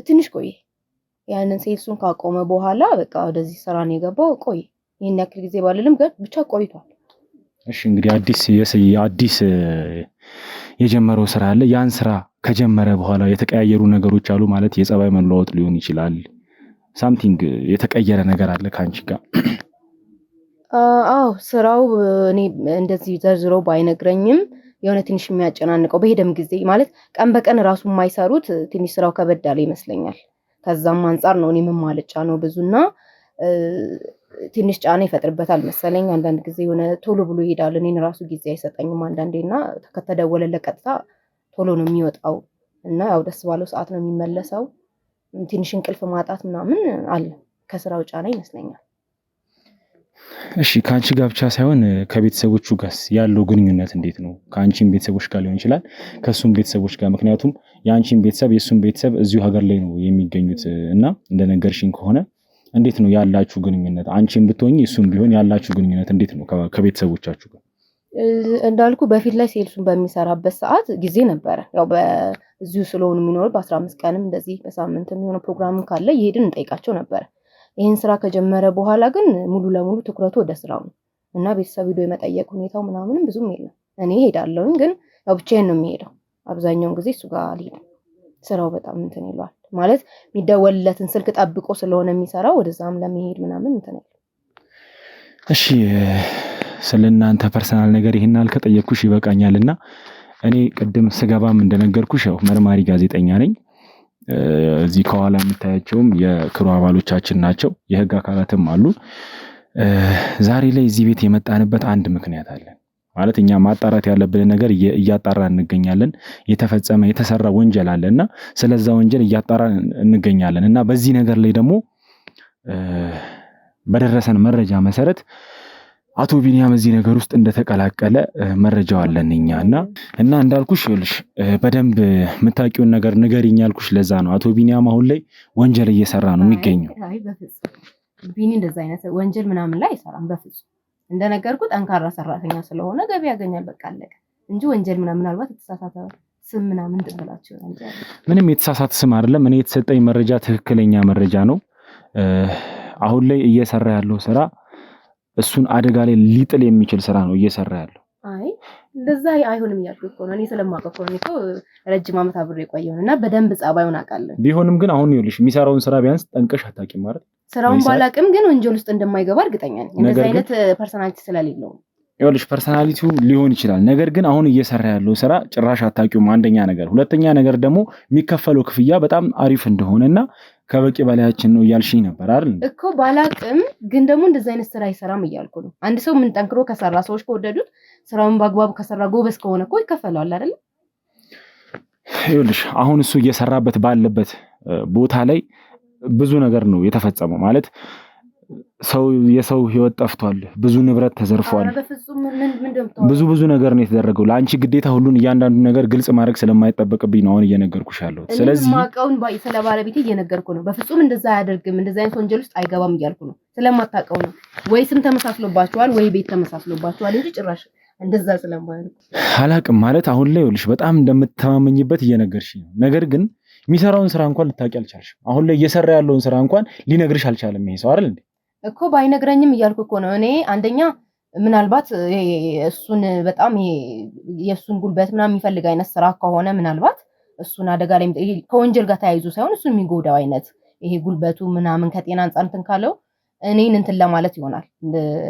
ትንሽ ቆየ። ያንን ሴልሱን ካቆመ በኋላ በቃ ወደዚህ ስራ ነው የገባው። ቆየ፣ ይህን ያክል ጊዜ ባልልም ግን ብቻ ቆይቷል። እሺ እንግዲህ አዲስ የጀመረው ስራ አለ። ያን ስራ ከጀመረ በኋላ የተቀያየሩ ነገሮች አሉ ማለት የጸባይ መለዋወጥ ሊሆን ይችላል። ሳምቲንግ የተቀየረ ነገር አለ ከአንቺ ጋር? ስራው እኔ እንደዚህ ዘርዝሮ ባይነግረኝም የሆነ ትንሽ የሚያጨናንቀው በሄደም ጊዜ ማለት ቀን በቀን ራሱ የማይሰሩት ትንሽ ስራው ከበድ ያለ ይመስለኛል። ከዛም አንጻር ነው እኔ መማለጫ ነው ብዙና ትንሽ ጫና ይፈጥርበታል መሰለኝ። አንዳንድ ጊዜ የሆነ ቶሎ ብሎ ይሄዳል። እኔን ራሱ ጊዜ አይሰጠኝም አንዳንዴና ከተደወለለት ቀጥታ ቶሎ ነው የሚወጣው እና ያው ደስ ባለው ሰዓት ነው የሚመለሰው። ትንሽ እንቅልፍ ማጣት ምናምን አለ ከስራው ጫና ይመስለኛል። እሺ ከአንቺ ጋር ብቻ ሳይሆን ከቤተሰቦቹ ጋር ያለው ግንኙነት እንዴት ነው? ከአንቺም ቤተሰቦች ጋር ሊሆን ይችላል ከሱም ቤተሰቦች ጋር፣ ምክንያቱም የአንቺም ቤተሰብ የሱም ቤተሰብ እዚሁ ሀገር ላይ ነው የሚገኙት እና እንደነገርሽኝ ከሆነ እንዴት ነው ያላችሁ ግንኙነት? አንቺም ብትሆኚ እሱም ቢሆን ያላችሁ ግንኙነት እንዴት ነው ከቤተሰቦቻችሁ ጋር? እንዳልኩ በፊት ላይ ሴልሱን በሚሰራበት ሰዓት ጊዜ ነበረ። ያው በዚሁ ስለሆኑ የሚኖሩ በ15 ቀንም እንደዚህ በሳምንት የሚሆነ ፕሮግራምም ካለ ይሄድን እንጠይቃቸው ነበረ። ይህን ስራ ከጀመረ በኋላ ግን ሙሉ ለሙሉ ትኩረቱ ወደ ስራው ነው እና ቤተሰብ ሄዶ የመጠየቅ ሁኔታው ምናምንም ብዙም የለም። እኔ ሄዳለሁኝ ግን ያው ብቻዬን ነው የሚሄደው። አብዛኛውን ጊዜ እሱ ጋር አልሄድም። ስራው በጣም እንትን ይሏል ማለት የሚደወልለትን ስልክ ጠብቆ ስለሆነ የሚሰራው ወደዛም ለመሄድ ምናምን እንትን ይላል። እሺ ስለናንተ ፐርሰናል ነገር ይሄን አልከጠየቅኩሽ ይበቃኛልና እኔ ቅድም ስገባም እንደነገርኩሽ ያው መርማሪ ጋዜጠኛ ነኝ። እዚህ ከኋላ የምታያቸውም የክሩ አባሎቻችን ናቸው፣ የህግ አካላትም አሉ። ዛሬ ላይ እዚህ ቤት የመጣንበት አንድ ምክንያት አለ። ማለት እኛ ማጣራት ያለብን ነገር እያጣራን እንገኛለን። የተፈጸመ የተሰራ ወንጀል አለና ስለዛ ወንጀል እያጣራን እንገኛለን እና በዚህ ነገር ላይ ደግሞ በደረሰን መረጃ መሰረት አቶ ቢኒያም እዚህ ነገር ውስጥ እንደተቀላቀለ መረጃው አለን እኛና እንዳልኩሽ ይኸውልሽ በደንብ የምታውቂውን ነገር ንገሪኝ ያልኩሽ ለዛ ነው። አቶ ቢኒያም አሁን ላይ ወንጀል እየሰራ ነው የሚገኘው። አይ በፍጹም ቢኒ እንደዛ አይነት ወንጀል ምናምን ላይ አይሰራም በፍጹም። እንደነገርኩ ጠንካራ ሰራተኛ ስለሆነ ገቢ ያገኛል በቃ አለቀ እንጂ ወንጀል ምናልባት የተሳሳተ ስም ምናምን ትብላችሁ እንጂ ምንም የተሳሳተ ስም አይደለም። እኔ የተሰጠኝ መረጃ ትክክለኛ መረጃ ነው። አሁን ላይ እየሰራ ያለው ስራ እሱን አደጋ ላይ ሊጥል የሚችል ስራ ነው እየሰራ ያለው። አይ እንደዛ አይሆንም እያልኩ እኮ ነው። እኔ ስለማውቀው እኮ ነው እኮ ረጅም ዓመት አብሬ የቆየሁና በደንብ ጸባዩን አውቃለሁ። ቢሆንም ግን አሁን ይኸውልሽ የሚሰራውን ስራ ቢያንስ ጠንቀሽ አታውቂም ማለት ስራውን ባላውቅም ግን ወንጀል ውስጥ እንደማይገባ እርግጠኛ ነኝ። እንደዛ አይነት ፐርሰናሊቲ ስለሌለው ይኸውልሽ ፐርሰናሊቲው ሊሆን ይችላል። ነገር ግን አሁን እየሰራ ያለው ስራ ጭራሽ አታውቂውም አንደኛ ነገር። ሁለተኛ ነገር ደግሞ የሚከፈለው ክፍያ በጣም አሪፍ እንደሆነና ከበቂ በላያችን ነው እያልሽኝ ነበር አይደል እኮ። ባላውቅም ግን ደግሞ እንደዛ አይነት ስራ አይሰራም እያልኩ ነው። አንድ ሰው ምን ጠንክሮ ከሰራ ሰዎች ከወደዱት ስራውን በአግባቡ ከሰራ ጎበዝ ከሆነ እኮ ይከፈለዋል አይደል? ይኸውልሽ አሁን እሱ እየሰራበት ባለበት ቦታ ላይ ብዙ ነገር ነው የተፈጸመው ማለት የሰው ህይወት ጠፍቷል፣ ብዙ ንብረት ተዘርፏል፣ ብዙ ነገር ነው የተደረገው። ለአንቺ ግዴታ ሁሉን እያንዳንዱ ነገር ግልጽ ማድረግ ስለማይጠበቅብኝ ነው አሁን እየነገርኩሽ ያለው። ስለዚህ ማቀውን ስለ ባለቤቴ እየነገርኩ ነው። በፍጹም እንደዛ አያደርግም፣ እንደዛ አይነት ወንጀል ውስጥ አይገባም እያልኩ ነው። ስለማታውቀው ነው ወይ ስም ተመሳስሎባቸዋል ወይ ቤት ተመሳስሎባቸዋል እንጂ ጭራሽ እንደዛ ስለማይሆን አላውቅም ማለት አሁን ላይ ይኸውልሽ በጣም እንደምትተማመኝበት እየነገርሽኝ ነው። ነገር ግን የሚሰራውን ስራ እንኳን ልታውቂ አልቻልሽም። አሁን ላይ እየሰራ ያለውን ስራ እንኳን ሊነግርሽ አልቻለም ይሄ ሰው አይደል እንዴ? እኮ ባይነግረኝም እያልኩ እኮ ነው። እኔ አንደኛ ምናልባት እሱን በጣም የእሱን ጉልበት ምናምን የሚፈልግ አይነት ስራ ከሆነ ምናልባት እሱን አደጋ ላይ ከወንጀል ጋር ተያይዞ ሳይሆን እሱን የሚጎዳው አይነት ይሄ ጉልበቱ ምናምን ከጤና አንጻር እንትን ካለው እኔን እንትን ለማለት ይሆናል።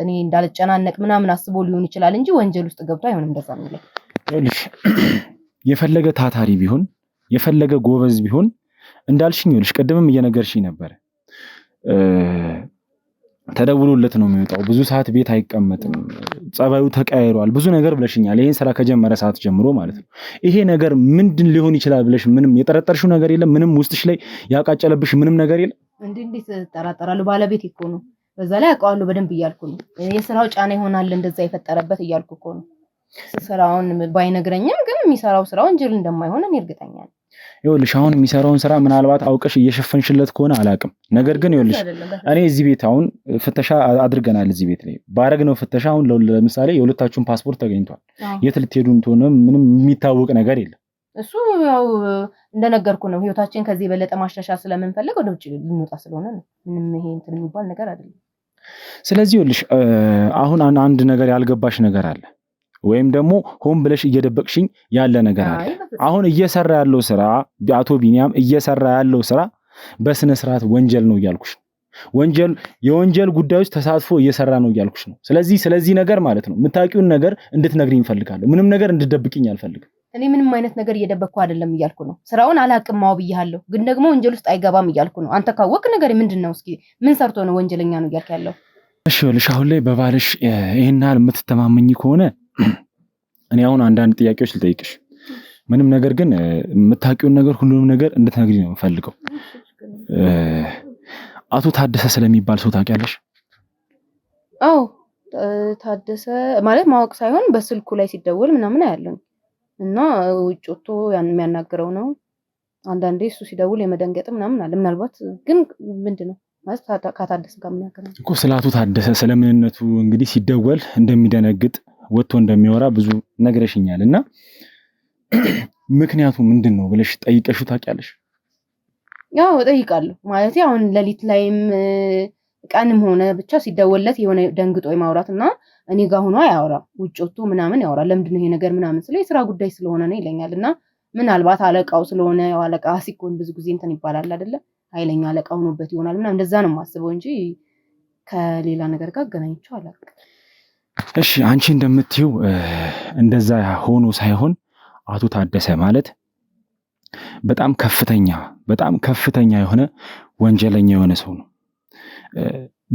እኔ እንዳልጨናነቅ ምናምን አስቦ ሊሆን ይችላል እንጂ ወንጀል ውስጥ ገብቶ አይሆንም እንደዛ የሚለው። ይኸውልሽ የፈለገ ታታሪ ቢሆን የፈለገ ጎበዝ ቢሆን እንዳልሽኝ ይኸውልሽ ቅድምም እየነገርሽኝ ነበር ተደውሎለት ነው የሚወጣው። ብዙ ሰዓት ቤት አይቀመጥም፣ ጸባዩ ተቀያይሯል፣ ብዙ ነገር ብለሽኛል። ይሄን ስራ ከጀመረ ሰዓት ጀምሮ ማለት ነው። ይሄ ነገር ምንድን ሊሆን ይችላል ብለሽ ምንም የጠረጠርሽው ነገር የለም? ምንም ውስጥሽ ላይ ያቃጨለብሽ ምንም ነገር የለም? እንዴት እጠራጠራለሁ? ባለቤት እኮ ነው። በዛ ላይ አውቀዋለሁ በደንብ እያልኩ ነው። የስራው ጫና ይሆናል እንደዛ የፈጠረበት እያልኩ እኮ ነው። ስራውን ባይነግረኝም ግን የሚሰራው ስራ ወንጀል እንደማይሆን እኔ እርግጠኛ ነኝ። ይኸውልሽ አሁን የሚሰራውን ስራ ምናልባት አውቀሽ እየሸፈንሽለት ከሆነ አላውቅም። ነገር ግን ይኸውልሽ እኔ እዚህ ቤት አሁን ፍተሻ አድርገናል። እዚህ ቤት ላይ ባረግነው ፍተሻ አሁን ለምሳሌ የሁለታችሁን ፓስፖርት ተገኝቷል። የት ልትሄዱ እንደሆነ ምንም የሚታወቅ ነገር የለም። እሱ ያው እንደነገርኩ ነው። ህይወታችን ከዚህ የበለጠ ማሻሻል ስለምንፈልግ ወደ ውጭ ልንወጣ ስለሆነ ነው። ምንም ይሄ እንትን የሚባል ነገር አይደለም። ስለዚህ ይኸውልሽ አሁን አንድ ነገር ያልገባሽ ነገር አለ ወይም ደግሞ ሆን ብለሽ እየደበቅሽኝ ያለ ነገር አለ። አሁን እየሰራ ያለው ስራ አቶ ቢኒያም እየሰራ ያለው ስራ በስነ ስርዓት ወንጀል ነው እያልኩሽ ነው። የወንጀል ጉዳዮች ተሳትፎ እየሰራ ነው እያልኩሽ ነው። ስለዚህ ነገር ማለት ነው የምታውቂውን ነገር እንድትነግሪኝ እፈልጋለሁ። ምንም ነገር እንድትደብቅኝ አልፈልግም። እኔ ምንም አይነት ነገር እየደበቅኩ አይደለም እያልኩ ነው። ስራውን አላውቅም ብያለሁ፣ ግን ደግሞ ወንጀል ውስጥ አይገባም እያልኩ ነው። አንተ ካወቅ ነገር ምንድነው? እስኪ ምን ሰርቶ ነው ወንጀለኛ ነው እያልክ ያለው? እሺ ይኸውልሽ አሁን ላይ በባልሽ ይሄን ያህል የምትተማመኝ ከሆነ እኔ አሁን አንዳንድ ጥያቄዎች ልጠይቅሽ። ምንም ነገር ግን የምታውቂውን ነገር ሁሉንም ነገር እንድትነግሪ ነው የምፈልገው። አቶ ታደሰ ስለሚባል ሰው ታውቂያለሽ? አዎ ታደሰ ማለት ማወቅ ሳይሆን በስልኩ ላይ ሲደወል ምናምን አያለኝ እና ውጭ ወጥቶ የሚያናግረው ነው። አንዳንዴ እሱ ሲደውል የመደንገጥ ምናምን አለ። ምናልባት ግን ምንድነው ማለት ከታደሰ ጋር ምን ያገናኛል እኮ? ስለ አቶ ታደሰ ስለምንነቱ እንግዲህ ሲደወል እንደሚደነግጥ ወጥቶ እንደሚወራ ብዙ ነግረሽኛል እና ምክንያቱ ምንድን ነው ብለሽ ጠይቀሽው ታውቂያለሽ? ያው እጠይቃለሁ ማለት አሁን ሌሊት ላይም ቀንም ሆነ ብቻ ሲደወልለት የሆነ ደንግጦ ማውራት እና እኔ ጋር ሆኖ አያወራም፣ ውጭ ወጥቶ ምናምን ያወራል። ለምንድን ነው ይሄ ነገር ምናምን ስለ የስራ ጉዳይ ስለሆነ ነው ይለኛል። እና ምናልባት አለቃው ስለሆነ ያው አለቃ ሲኮን ብዙ ጊዜ እንትን ይባላል አይደለ? ኃይለኛ አለቃ ሆኖበት ይሆናል ምናምን እንደዛ ነው የማስበው እንጂ ከሌላ ነገር ጋር አገናኝቼው አላውቅም። እሺ አንቺ እንደምትይው እንደዛ ሆኖ ሳይሆን አቶ ታደሰ ማለት በጣም ከፍተኛ የሆነ ወንጀለኛ የሆነ ሰው ነው።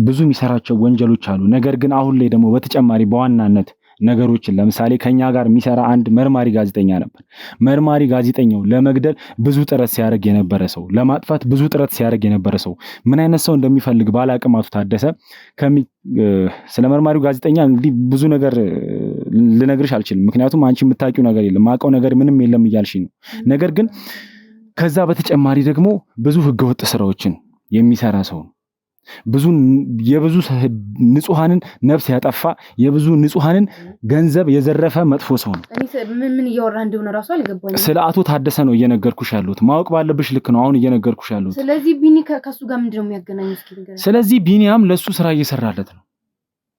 ብዙ የሚሰራቸው ወንጀሎች አሉ። ነገር ግን አሁን ላይ ደግሞ በተጨማሪ በዋናነት ነገሮችን ለምሳሌ ከኛ ጋር የሚሰራ አንድ መርማሪ ጋዜጠኛ ነበር። መርማሪ ጋዜጠኛው ለመግደል ብዙ ጥረት ሲያደርግ የነበረ ሰው፣ ለማጥፋት ብዙ ጥረት ሲያደርግ የነበረ ሰው ምን አይነት ሰው እንደሚፈልግ ባላቅም አቶ ታደሰ ስለ መርማሪው ጋዜጠኛ እንግዲህ ብዙ ነገር ልነግርሽ አልችልም። ምክንያቱም አንቺ የምታውቂው ነገር የለም፣ ማውቀው ነገር ምንም የለም እያልሽኝ ነው። ነገር ግን ከዛ በተጨማሪ ደግሞ ብዙ ህገወጥ ስራዎችን የሚሰራ ሰው ነው። የብዙ ንጹሃንን ነፍስ ያጠፋ የብዙ ንጹሃንን ገንዘብ የዘረፈ መጥፎ ሰው ነው። ምን እያወራ እንደሆነ ራሱ አልገባኝም። ስለ አቶ ታደሰ ነው እየነገርኩሽ ያለሁት። ማወቅ ባለብሽ ልክ ነው አሁን እየነገርኩሽ ያለሁት። ስለዚህ ቢኒ ከሱ ጋር ምንድነው የሚያገናኘው? እስኪ ንገረኝ። ስለዚህ ቢኒያም ለሱ ስራ እየሰራለት ነው።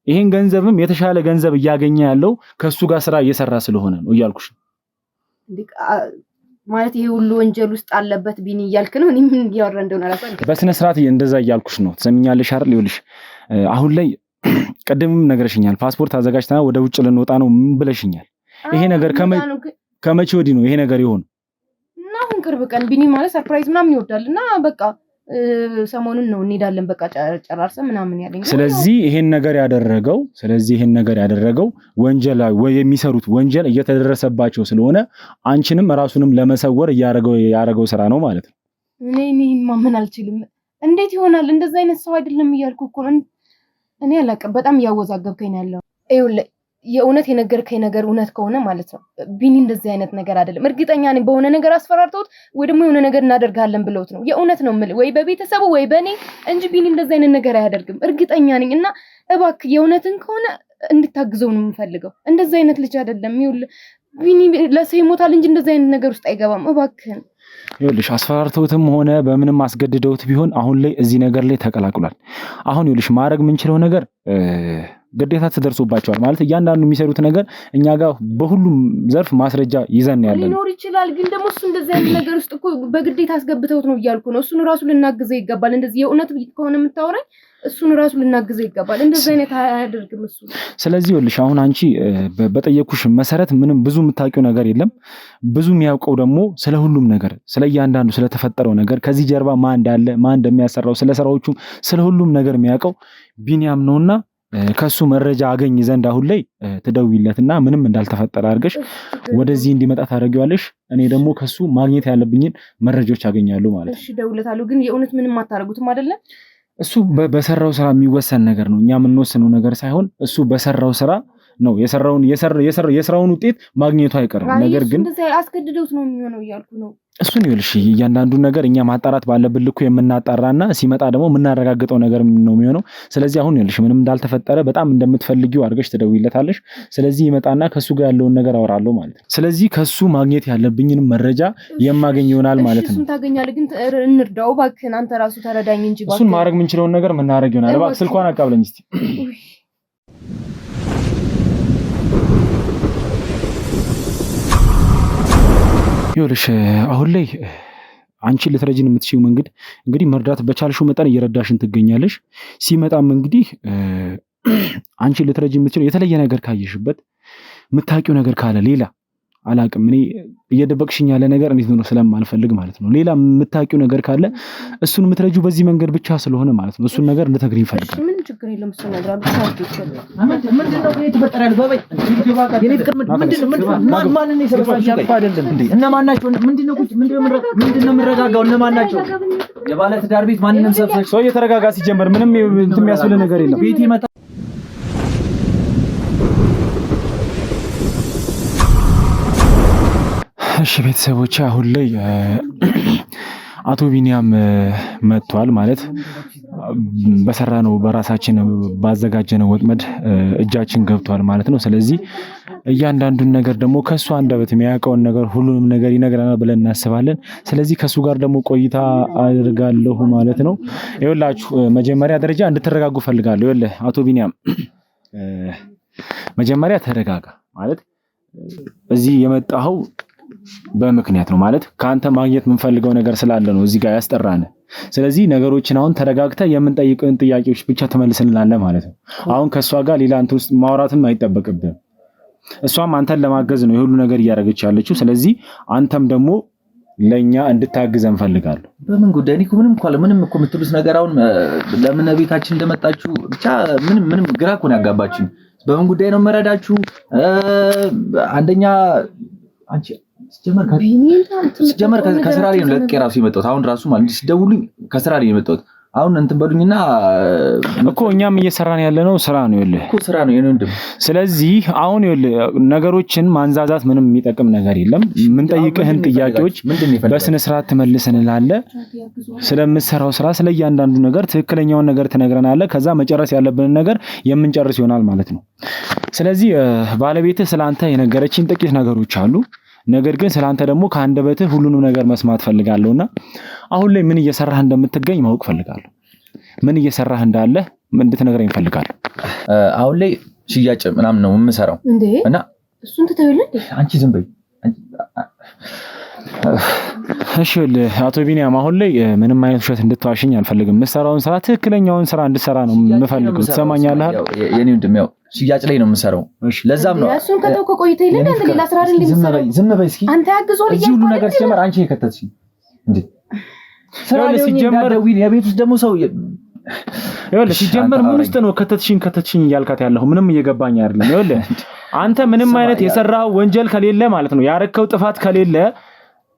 ይሄን ገንዘብም የተሻለ ገንዘብ እያገኘ ያለው ከሱ ጋር ስራ እየሰራ ስለሆነ ነው እያልኩሽ ማለት ይሄ ሁሉ ወንጀል ውስጥ አለበት ቢኒ እያልክ ነው? እኔ ምን እያወራ እንደሆነ አላውቅም። በስነ ስርዓት እንደዛ እያልኩሽ ነው። ትሰሚኛለሽ አይደል? ይኸውልሽ አሁን ላይ ቅድምም ነግረሽኛል። ፓስፖርት አዘጋጅተና ወደ ውጭ ልንወጣ ነው ብለሽኛል። ይሄ ነገር ከመቼ ወዲህ ነው ይሄ ነገር ይሆን? እና አሁን ቅርብ ቀን ቢኒ ማለት ሰርፕራይዝ ምናምን ይወዳልና በቃ ሰሞኑን ነው እንሄዳለን በቃ ጨራርሰን ምናምን ያለኝ። ስለዚህ ይሄን ነገር ያደረገው ወንጀላዊ ወይ የሚሰሩት ወንጀል እየተደረሰባቸው ስለሆነ አንቺንም ራሱንም ለመሰወር ያደረገው ስራ ነው ማለት ነው። እኔ ማመን አልችልም። እንዴት ይሆናል? እንደዛ አይነት ሰው አይደለም እያልኩ እኮ እኔ አላውቅም። በጣም እያወዛገብከኝ ነው ያለው። ይኸውልህ የእውነት የነገርከኝ ነገር እውነት ከሆነ ማለት ነው ቢኒ እንደዚህ አይነት ነገር አይደለም። እርግጠኛ ነኝ በሆነ ነገር አስፈራርተውት ወይ ደግሞ የሆነ ነገር እናደርጋለን ብለውት ነው። የእውነት ነው የምልህ፣ ወይ በቤተሰቡ ወይ በእኔ እንጂ ቢኒ እንደዚህ አይነት ነገር አያደርግም። እርግጠኛ ነኝ። እና እባክህ የእውነትን ከሆነ እንድታግዘው ነው የምፈልገው። እንደዚህ አይነት ልጅ አይደለም። ይኸውልህ ቢኒ ለሰው ይሞታል እንጂ እንደዚህ አይነት ነገር ውስጥ አይገባም። እባክህን ይኸውልሽ አስፈራርተውትም ሆነ በምንም አስገድደውት ቢሆን አሁን ላይ እዚህ ነገር ላይ ተቀላቅሏል። አሁን ይኸውልሽ ማድረግ የምንችለው ነገር ግዴታ ተደርሶባቸዋል ማለት እያንዳንዱ የሚሰሩት ነገር እኛ ጋር በሁሉም ዘርፍ ማስረጃ ይዘን ያለን ሊኖር ይችላል። ግን ደግሞ እሱ እንደዚህ አይነት ነገር ውስጥ እኮ በግዴታ አስገብተውት ነው እያልኩ ነው። እሱን ራሱ ልናግዘው ይገባል። እንደዚህ የእውነት ከሆነ የምታወራኝ እሱን ራሱ ልናግዘው ይገባል። እንደዚህ አይነት አያደርግም እሱ። ስለዚህ ይኸውልሽ አሁን አንቺ በጠየኩሽ መሰረት ምንም ብዙ የምታውቂው ነገር የለም። ብዙ የሚያውቀው ደግሞ ስለ ሁሉም ነገር ስለ እያንዳንዱ ስለተፈጠረው ነገር ከዚህ ጀርባ ማን እንዳለ ማን እንደሚያሰራው ስለ ስራዎቹ ስለ ሁሉም ነገር የሚያውቀው ቢኒያም ነውና ከሱ መረጃ አገኝ ዘንድ አሁን ላይ ትደውይለትና ምንም እንዳልተፈጠረ አድርገሽ ወደዚህ እንዲመጣ ታደርጊዋለሽ። እኔ ደግሞ ከሱ ማግኘት ያለብኝን መረጃዎች አገኛለሁ ማለት ነው። እሺ እደውልለታለሁ። ግን የእውነት ምንም አታደርጉትም አይደለ? እሱ በሰራው ስራ የሚወሰን ነገር ነው። እኛ የምንወስነው ነገር ሳይሆን እሱ በሰራው ስራ ነው የስራውን ውጤት ማግኘቱ አይቀርም። ነገር ግን አስገድደውት ነው የሚሆነው እያልኩ ነው። እሱን ይኸውልሽ እያንዳንዱን ነገር እኛ ማጣራት ባለብን ልኩ የምናጣራና ሲመጣ ደግሞ የምናረጋግጠው ነገር ነው የሚሆነው። ስለዚህ አሁን ይኸውልሽ ምንም እንዳልተፈጠረ በጣም እንደምትፈልጊው አድርገሽ ትደውይለታለሽ። ስለዚህ ይመጣና ከሱ ጋር ያለውን ነገር አወራለሁ ማለት ነው። ስለዚህ ከሱ ማግኘት ያለብኝን መረጃ የማገኝ ይሆናል ማለት ነው። እሱን ታገኛለህ። ግን እንርዳው እባክህን፣ አንተ ራሱ ተረዳኝ እንጂ እባክህ። እሱን ማድረግ የምንችለውን ነገር ምናደርግ ይሆናል። እባክህ ስልኳን አቃብለኝ እስቲ። ይኸውልሽ አሁን ላይ አንቺ ልትረጂን የምትችይው መንገድ እንግዲህ መርዳት በቻልሽው መጠን እየረዳሽን ትገኛለሽ። ሲመጣም እንግዲህ አንቺ ልትረጂን የምትችይው የተለየ ነገር ካየሽበት የምታውቂው ነገር ካለ ሌላ አላቅም እኔ እየደበቅሽኝ ያለ ነገር እንዴት ነው ስለማልፈልግ ማለት ነው። ሌላ የምታውቂው ነገር ካለ እሱን የምትረጂው በዚህ መንገድ ብቻ ስለሆነ ማለት ነው እሱን ነገር እንድትነግሪኝ ይፈልጋል። ምን ችግር የለም እሱ ነገር አለ። ምንድነው የተፈጠረ ያለው? ባባይ የኔ ፍቅር ምንድነው ማን ነው የሰበሰባችሁ አይደለም እንዴ? እነማን ናቸው? ምንድነው የምረጋጋው? እነማን ናቸው? የባለ ትዳር ቤት ማንንም ሰብሰብ ሰው እየተረጋጋ ሲጀመር ምንም እንትን የሚያስብል ነገር የለም። ቤት ይመጣ እሺ ቤተሰቦች አሁን ላይ አቶ ቢኒያም መጥቷል ማለት በሰራነው በራሳችን ባዘጋጀነው ወጥመድ እጃችን ገብቷል ማለት ነው። ስለዚህ እያንዳንዱን ነገር ደግሞ ከሱ አንደበት የሚያውቀውን ነገር ሁሉንም ነገር ይነግረናል ብለን እናስባለን። ስለዚህ ከሱ ጋር ደግሞ ቆይታ አድርጋለሁ ማለት ነው። ይኸውላችሁ መጀመሪያ ደረጃ እንድትረጋጉ ፈልጋለሁ። ይኸውልህ አቶ ቢኒያም መጀመሪያ ተረጋጋ ማለት እዚህ የመጣኸው በምክንያት ነው ማለት ካንተ ማግኘት የምንፈልገው ነገር ስላለ ነው እዚህ ጋር ያስጠራን። ስለዚህ ነገሮችን አሁን ተረጋግተህ የምንጠይቅህን ጥያቄዎች ብቻ ትመልስልናለህ ማለት ነው። አሁን ከሷ ጋር ሌላ አንተ ውስጥ ማውራትም አይጠበቅብህም። እሷም አንተን ለማገዝ ነው የሁሉ ነገር እያደረገች ያለችው። ስለዚህ አንተም ደግሞ ለኛ እንድታግዘን እንፈልጋለሁ። በምን ጉዳይ? እኔ ምንም እኮ የምትሉት ነገር አሁን ለምን ቤታችን እንደመጣችሁ ብቻ ምንም ግራ እኮ ነው ያጋባችሁኝ። በምን ጉዳይ ነው መረዳችሁ? አንደኛ አንቺ ሲጀመር ከስራ ላይ ነው ለቅቄ ራሱ የመጣሁት። አሁን ራሱ ማለት ሲደውሉኝ ከስራ ላይ የመጣሁት አሁን እንትን በሉኝና እኮ እኛም እየሰራን ያለነው ስራ ነው ይኸውልህ እኮ ስራ ነው የኔ ወንድም። ስለዚህ አሁን ይኸውልህ ነገሮችን ማንዛዛት ምንም የሚጠቅም ነገር የለም። ምን ጠይቅህን ጥያቄዎች በስነ ስርዓት ትመልስንልሃለህ። ስለምትሰራው ስራ ስለ እያንዳንዱ ነገር ትክክለኛውን ነገር ትነግረናለህ። ከዛ መጨረስ ያለብንን ነገር የምንጨርስ ይሆናል ማለት ነው። ስለዚህ ባለቤትህ ስላንተ የነገረችኝ ጥቂት ነገሮች አሉ። ነገር ግን ስላንተ ደግሞ ከአንደበትህ ሁሉንም ነገር መስማት ፈልጋለሁና አሁን ላይ ምን እየሰራህ እንደምትገኝ ማወቅ ፈልጋለሁ። ምን እየሰራህ እንዳለ እንድትነግረኝ ፈልጋለሁ። አሁን ላይ ሽያጭ ምናምን ነው የምሰራው እና እሱን ትተውልኝ። አንቺ ዝም በይ። እሺ አቶ ቢኒያም አሁን ላይ ምንም አይነት ውሸት እንድትዋሽኝ አልፈልግም። የምሰራውን ስራ ትክክለኛውን ስራ እንድሰራ ነው የምፈልገው። ትሰማኛለህ? የኔ ወንድም ያው ሽያጭ ላይ ነው የምሰራው። ለዛም ነው እሱን ከተውከ ቆይተህ ይለኝ እንዴ ሌላ ስራ አይደል? ዝም በይ እስኪ። አንተ ያግዞል እዚህ ሁሉ ነገር ሲጀመር አንቺ የከተትሽኝ እንዴ? ስራ ላይ ሲጀመር የቤት ውስጥ ደግሞ ሰው ይኸውልህ ሲጀመር ምን ውስጥ ነው ከተትሽኝ እያልካት ያለሁ? ምንም እየገባኝ አይደለም። ይኸውልህ አንተ ምንም አይነት የሰራው ወንጀል ከሌለ ማለት ነው ያረከው ጥፋት ከሌለ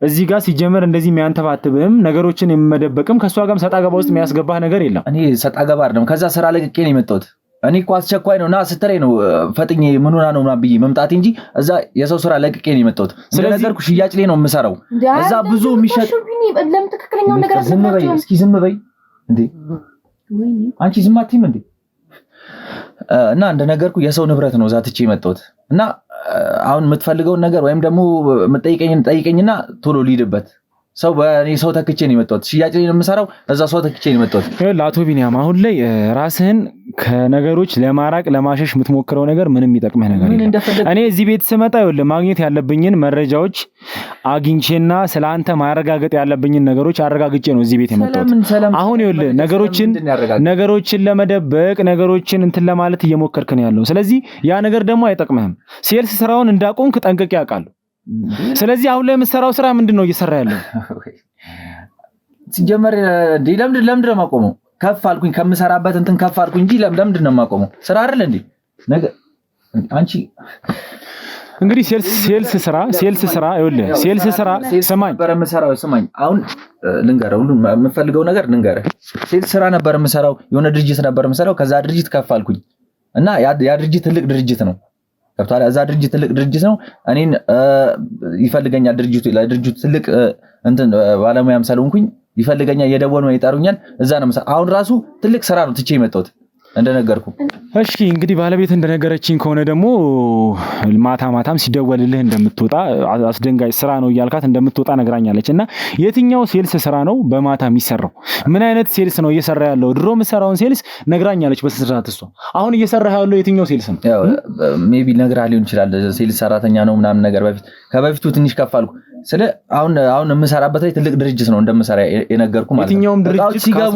እዚህ ጋር ሲጀመር እንደዚህ የሚያንተባትብም ነገሮችን የመደበቅም ከሷ ጋርም ሰጣ ገባ ውስጥ የሚያስገባህ ነገር የለም። እኔ ሰጣ ገባ አይደለም። ከዛ ስራ ለቅቄ ነው የመጣሁት። እኔ እኮ አስቸኳይ ነው እና ስትለኝ ነው ፈጥኜ ምን ሆና ነው ብዬ መምጣት እንጂ እዛ የሰው ስራ ለቅቄ ነው የመጣሁት። ስለነገርኩ ሽያጭ ላይ ነው የምሰራው። እዛ ብዙ የሚሸጥ ለምን ትክክለኛው ነገር ዝም በይ እስኪ ዝም በይ እንዴ አንቺ ዝም አትይም እንዴ? እና እንደነገርኩ የሰው ንብረት ነው እዛ ትቼ የመጣሁት እና አሁን የምትፈልገውን ነገር ወይም ደግሞ ጠይቀኝና ቶሎ ልሂድበት። ሰው በእኔ ሰው ተክቼ ነው የመጣሁት። ሽያጭ ላይ ነው የምሰራው። እዛ ሰው ተክቼ ነው የመጣሁት። ይኸውልህ አቶ ቢኒያም አሁን ላይ ራስህን ከነገሮች ለማራቅ ለማሸሽ የምትሞክረው ነገር ምንም የሚጠቅምህ ነገር የለም። እኔ እዚህ ቤት ስመጣ ይኸውልህ ማግኘት ያለብኝን መረጃዎች አግኝቼና ስለአንተ ማረጋገጥ ያለብኝን ነገሮች አረጋግጬ ነው እዚህ ቤት የመጣሁት። አሁን ይኸውልህ ነገሮችን ለመደበቅ ነገሮችን እንትን ለማለት እየሞከርክ ነው ያለው። ስለዚህ ያ ነገር ደግሞ አይጠቅምህም። ሴልስ ስራውን እንዳቆምክ ጠንቅቄ አውቃለሁ። ስለዚህ አሁን ላይ የምትሰራው ስራ ምንድነው እየሰራ ያለው? ሲጀመር ለምንድን ነው የማቆመው? ከፍ አልኩኝ ከምሰራበት እንትን ከፍ አልኩኝ እንጂ ለምንድን ነው የማቆመው? ስራ አይደል እንዴ? ነገር አንቺ እንግዲህ ሴልስ ስራ ይኸውልህ ሴልስ ስራ ስማኝ አሁን ልንገርህ፣ ሁሉ የምፈልገው ነገር ልንገርህ። ሴልስ ስራ ነበር የምሰራው፣ የሆነ ድርጅት ነበር የምሰራው። ከዛ ድርጅት ከፍ አልኩኝ እና ያ ድርጅት ትልቅ ድርጅት ነው። ከፍታለ እዛ ድርጅት ትልቅ ድርጅት ነው። እኔን ይፈልገኛል ለድርጅቱ ትልቅ እንትን ባለሙያም ስለሆንኩኝ ይፈልገኛል። እየደወሉ ነው ይጠሩኛል። እዛ ነው አሁን ራሱ ትልቅ ስራ ነው ትቼ የመጣሁት እንደነገርኩ። እሺ እንግዲህ ባለቤት እንደነገረችኝ ከሆነ ደግሞ ማታም ሲደወልልህ እንደምትወጣ አስደንጋጭ ስራ ነው እያልካት እንደምትወጣ ነግራኛለች። እና የትኛው ሴልስ ስራ ነው በማታ የሚሰራው? ምን አይነት ሴልስ ነው እየሰራ ያለው? ድሮ የምትሰራውን ሴልስ ነግራኛለች በስርዓት እሷ። አሁን እየሰራ ያለው የትኛው ሴልስ ነው? ያው ሜቢ ነግራ ሊሆን ይችላል። ሴልስ ሰራተኛ ነው ምናምን ነገር ከበፊቱ ትንሽ ከፍ አልኩ። ስለ አሁን የምሰራበት ላይ ትልቅ ድርጅት ነው እንደምሰራ የነገርኩ ማለት ነው። የትኛውም ድርጅት ሲገቡ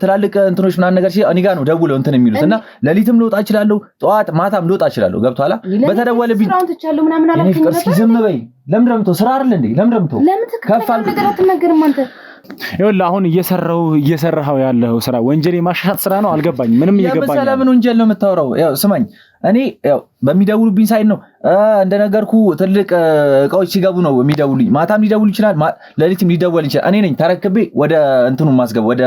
ትላልቅ እንትኖች ምናምን ነገር እኔ ጋር ነው ደውለው እንትን የሚሉት እና ለሊትም ልወጣ እችላለሁ፣ ጠዋት ማታም ልወጣ እችላለሁ። ገብቶሃል? በተደወለብኝ እስኪ ዝም በይ። ለምን ደምቶ ስራ አይደል እንዴ? ለምን ደምቶ ከፍ አልኩ ነገር አትነገርም አንተ? ይኸውልህ አሁን እየሰራኸው ያለው ስራ ወንጀል የማሻሻት ስራ ነው። አልገባኝም፣ ምንም እየገባኝ ነው። ለምን ወንጀል ነው የምታወራው? ያው ስማኝ፣ እኔ ያው በሚደውሉብኝ ሳይድ ነው እንደነገርኩ ትልቅ እቃዎች ሲገቡ ነው የሚደውሉኝ። ማታም ሊደውል ይችላል፣ ለሊትም ሊደወል ይችላል። እኔ ነኝ ተረክቤ ወደ እንትኑ ማስገብ ወደ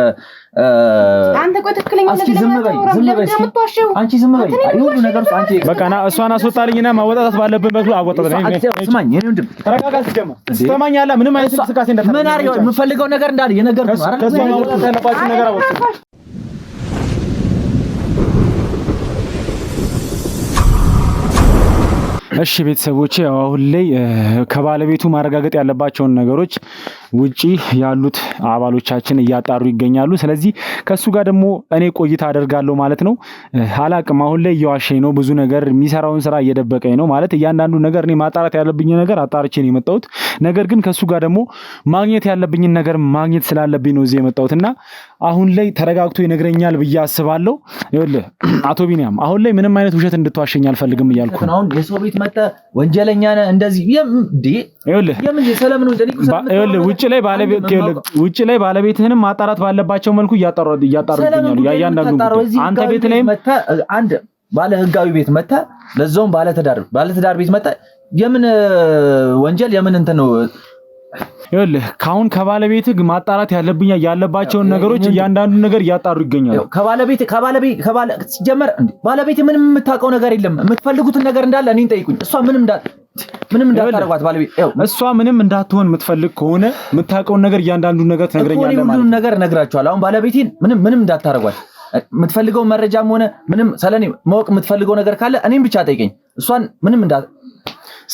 አንተ ቆይ ትክክለኛ ነገር አንቺ ዝም በይ። ይሁን ነገር አንቺ በቃ እሷን አስወጣልኝና ማወጣታት ባለብን በኩል አወጣታለኝ። ስማኝ፣ እኔ ወንድም ተረጋጋ። ትሰማኛለህ? ምንም አይነት እንቅስቃሴ እንዳታደርግ። ምን አድርገው የምፈልገው ነገር እንዳለ የነገርኩህ ነው አይደል? ከሷ ማውጣት ያለባችሁ ነገር አወጣ። እሺ ቤተሰቦቼ አሁን ላይ ከባለቤቱ ማረጋገጥ ያለባቸውን ነገሮች ውጪ ያሉት አባሎቻችን እያጣሩ ይገኛሉ። ስለዚህ ከሱ ጋር ደግሞ እኔ ቆይታ አደርጋለሁ ማለት ነው። አላቅም አሁን ላይ እየዋሸኝ ነው፣ ብዙ ነገር የሚሰራውን ስራ እየደበቀኝ ነው ማለት እያንዳንዱ ነገር እኔ ማጣራት ያለብኝ ነገር አጣርቼ ነው የመጣሁት። ነገር ግን ከሱ ጋር ደግሞ ማግኘት ያለብኝን ነገር ማግኘት ስላለብኝ ነው እዚህ የመጣሁትና አሁን ላይ ተረጋግቶ ይነግረኛል ብዬ አስባለሁ። ይኸውልህ አቶ ቢኒያም አሁን ላይ ምንም አይነት ውሸት እንድትዋሸኝ አልፈልግም እያልኩ ነው። አሁን የሰው ቤት መጣ ወንጀለኛ ነህ እንደዚህ ውጭ ላይ ባለቤትህንም ማጣራት ባለባቸው መልኩ እያጣሩ ይገኛሉ። ያያንዳንዱ አንተ ቤት ላይ ባለ ህጋዊ ቤት መጣ ለዛውም ባለ ትዳር ቤት መጣ የምን ወንጀል የምን እንትን ነው ይኸውልህ ካሁን ከባለቤትህ ማጣራት ያለባቸውን ነገሮች እያንዳንዱ ነገር ያጣሩ ይገኛሉ ሲጀመር ባለቤት ምንም የምታውቀው ነገር የለም የምትፈልጉትን ነገር እንዳለ እኔን ጠይቁኝ እሷ ምንም እንዳታረጓት ባለቤት እሷ ምንም እንዳትሆን የምትፈልግ ከሆነ የምታውቀውን ነገር እያንዳንዱ ነገር ትነግረኛለህ ማለት ነው ሁሉንም ነገር እነግራቸዋለሁ አሁን ባለቤቴን ምንም እንዳታረጓት የምትፈልገው መረጃም ሆነ ምንም ስለኔ ማወቅ የምትፈልገው ነገር ካለ እኔን ብቻ ጠይቀኝ እሷን ምንም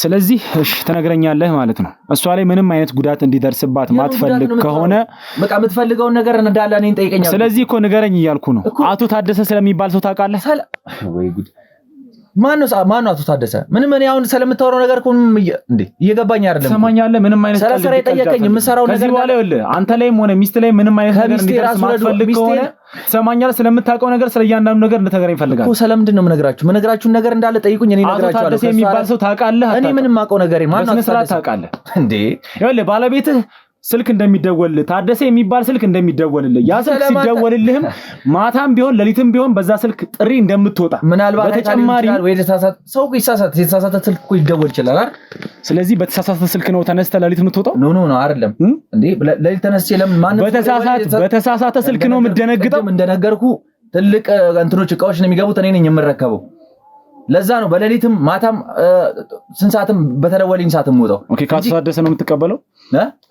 ስለዚህ እሺ ተነግረኛለህ ማለት ነው እሷ ላይ ምንም አይነት ጉዳት እንዲደርስባት ማትፈልግ ከሆነ በቃ የምትፈልገው ነገር እንዳለ እኔን ጠይቀኛለህ ስለዚህ እኮ ንገረኝ እያልኩ ነው አቶ ታደሰ ስለሚባል ሰው ታውቃለህ ወይ ጉድ ማነው አቶ ታደሰ ምንም እኔ አሁን ስለምታወራው ነገር እኮ እንዴ እየገባኝ አይደለም ሰማኛለህ ምንም አይነት ስለሰራ ይጠየቀኝ የምሰራው ነገር ከዚህ በኋላ ይኸውልህ አንተ ላይም ሆነ ሚስት ላይ ምንም አይነት ነገር እንዲደርስ ማትፈልግ ከሆነ ሰማኛለህ ስለምታውቀው ነገር ስለያንዳንዱ ነገር እንድትነግረኝ ፈልጋለሁ እኮ ስለምንድን ነው የምነግራችሁ ነገር እንዳለ ጠይቁኝ እኔ እነግራችኋለሁ አቶ ታደሰ የሚባል ሰው ታውቃለህ እኔ ምንም ማውቀው ነገር ማነው አቶ ታደሰ ታውቃለህ እንዴ ይኸውልህ ባለቤትህ ስልክ እንደሚደወልልህ ታደሰ የሚባል ስልክ እንደሚደወልልህ ያ ስልክ ሲደወልልህም ማታም ቢሆን ለሊትም ቢሆን በዛ ስልክ ጥሪ እንደምትወጣ ምናልባት በተጨማሪ ወይ ሰው የተሳሳተ ስልክ እኮ ይደወል ይችላል አይደል ስለዚህ በተሳሳተ ስልክ ነው ተነስተ ለሊት የምትወጣው ኖ አይደለም እንዴ ለሊት ተነስቼ ለምን ማን በተሳሳተ ስልክ ነው የምደነግጠው እንደነገርኩ ትልቅ እንትኖች እቃዎች ነው የሚገቡት እኔ ነኝ የምረከበው ለዛ ነው በለሊትም ማታም ስንት ሰዓትም በተደወለኝ ሰዓትም ወጣው ኦኬ ካቶ ታደሰ ነው የምትቀበለው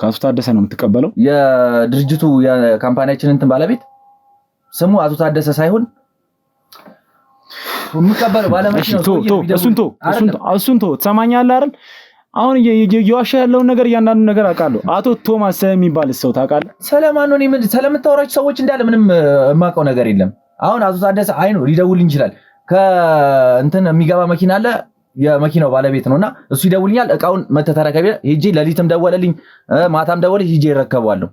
ካቶ ታደሰ ነው የምትቀበለው የድርጅቱ የካምፓኒያችን እንትን ባለቤት ስሙ አቶ ታደሰ ሳይሆን የምትቀበለው ባለቤት ነው እሱን ትሰማኛለህ አይደል አሁን እየዋሻ ያለውን ነገር እያንዳንዱ ነገር አውቃለሁ አቶ ቶማስ የሚባል ሰው ታውቃለህ ሰለማን ነው ምን ስለምታወራቸው ሰዎች እንዳለ ምንም የማውቀው ነገር የለም አሁን አቶ ታደሰ አይኑ ሊደውልኝ ይችላል ከእንትን የሚገባ መኪና አለ የመኪናው ባለቤት ነውና እሱ ይደውልኛል እቃውን መተተረከበ ሄጄ ለሊትም ደወለልኝ ማታም ደወለኝ ሄጄ ይረከባለሁ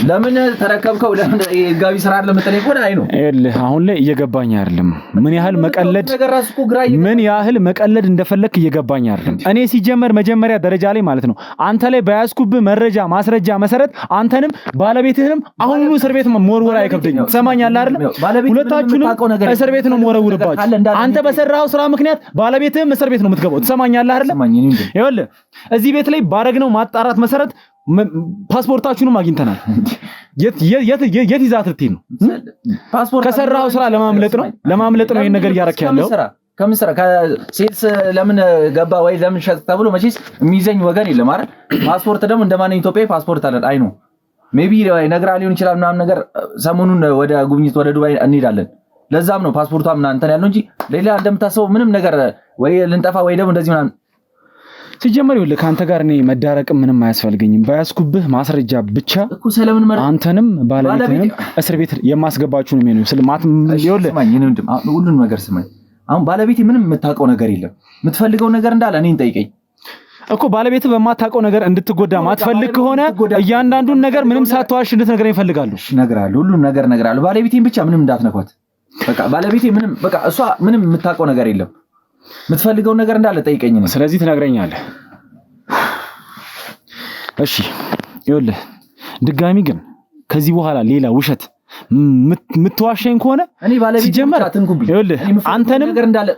ለምን ተረከብከው ለምን ጋቢ ስራ አይደለም ተለይ ቆዳ አይ ነው እልህ አሁን ላይ እየገባኝ አይደለም ምን ያህል መቀለድ እንደፈለክ እየገባኝ አይደለም እኔ ሲጀመር መጀመሪያ ደረጃ ላይ ማለት ነው አንተ ላይ በያዝኩብህ መረጃ ማስረጃ መሰረት አንተንም ባለቤትህንም አሁኑኑ እስር ቤት መወርወር አይከብደኝም ትሰማኛለህ አይደል ሁለታችሁንም እስር ቤት ነው መወርወርባችሁ አንተ በሰራው ስራ ምክንያት ባለቤትህም እስር ቤት ነው የምትገባው ትሰማኛለህ አይደል ይኸውልህ እዚህ ቤት ላይ ባረግነው ማጣራት መሰረት ፓስፖርታችሁንም አግኝተናል የት ይዛት ልትሄድ ነው ፓስፖርት ከሰራው ስራ ለማምለጥ ነው ይሄን ነገር ያረክ ያለው ከምስራ ከሴልስ ለምን ገባ ወይ ለምን ሸጥ ተብሎ መቼስ የሚይዘኝ ወገን የለም አይደል ፓስፖርት ደግሞ እንደማን ኢትዮጵያ ፓስፖርት አለ አይ ነው ሜቢ ነግራ ሊሆን ይችላል ምናምን ነገር ሰሞኑን ወደ ጉብኝት ወደ ዱባይ እንሄዳለን ለዛም ነው ፓስፖርቷ ምናምን እንትን ያለው እንጂ ሌላ እንደምታስበው ምንም ነገር ወይ ልንጠፋ ወይ ደግሞ እንደዚህ ምናምን ሲጀመር ይኸውልህ ካንተ ጋር እኔ መዳረቅ ምንም አያስፈልገኝም ባያስኩብህ ማስረጃ ብቻ እኮ ሰለምን አንተንም ባለቤትንም እስር ቤት የማስገባችሁ ነው የሚሆነው ስለማት ይኸውልህ ሁሉን ነገር ስማኝ አሁን ባለቤቴ ምንም የምታውቀው ነገር የለም የምትፈልገው ነገር እንዳለ እኔን ጠይቀኝ እኮ ባለቤትህ በማታውቀው ነገር እንድትጎዳ ማትፈልግ ከሆነ እያንዳንዱን ነገር ምንም ሳትዋሽ እንድትነግረኝ እፈልጋለሁ እነግራለሁ ሁሉን ነገር እነግራለሁ ባለቤቴን ብቻ ምንም እንዳትነኳት በቃ ባለቤቴ ምንም በቃ እሷ ምንም የምታውቀው ነገር የለም የምትፈልገው ነገር እንዳለ ጠይቀኝ ነው ስለዚህ ትነግረኛለህ እሺ ይኸውልህ ድጋሚ ግን ከዚህ በኋላ ሌላ ውሸት ምትዋሸኝ ከሆነ እኔ ባለቤቴ አትንኩብኝ ይኸውልህ አንተንም ነገር እንዳለ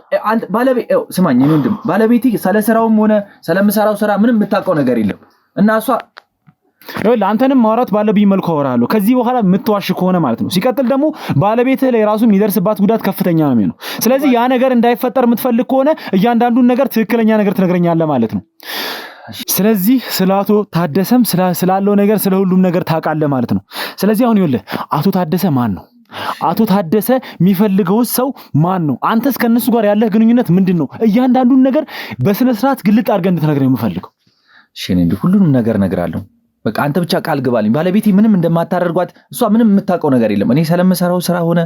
ባለቤቴ ስማኝ ወንድም ባለቤቴ ስለሰራውም ሆነ ስለምሰራው ስራ ምንም የምታውቀው ነገር የለም እና እሷ ይኸውልህ አንተንም ማውራት ባለብኝ መልኩ አወራለሁ ከዚህ በኋላ ምትዋሽ ከሆነ ማለት ነው ሲቀጥል ደግሞ ባለቤትህ ላይ ራሱ የሚደርስባት ጉዳት ከፍተኛ ነው የሚሆነው ስለዚህ ያ ነገር እንዳይፈጠር የምትፈልግ ከሆነ እያንዳንዱን ነገር ትክክለኛ ነገር ትነግረኛለህ ማለት ነው ስለዚህ ስላቶ ታደሰም ስላለው ነገር ስለሁሉም ነገር ታውቃለህ ማለት ነው ስለዚህ አሁን ይኸውልህ አቶ ታደሰ ማን ነው አቶ ታደሰ የሚፈልገው ሰው ማን ነው አንተስ ከነሱ ጋር ያለህ ግንኙነት ምንድነው እያንዳንዱን ነገር በስነ ስርዓት ግልጥ አድርገህ እንድትነግረኝ የምፈልገው እሺ እኔ ሁሉንም ነገር እነግራለሁ በቃ አንተ ብቻ ቃል ግባልኝ ባለቤቴ ምንም እንደማታደርጓት እሷ ምንም የምታውቀው ነገር የለም እኔ ስለምሰራው ስራ ሆነ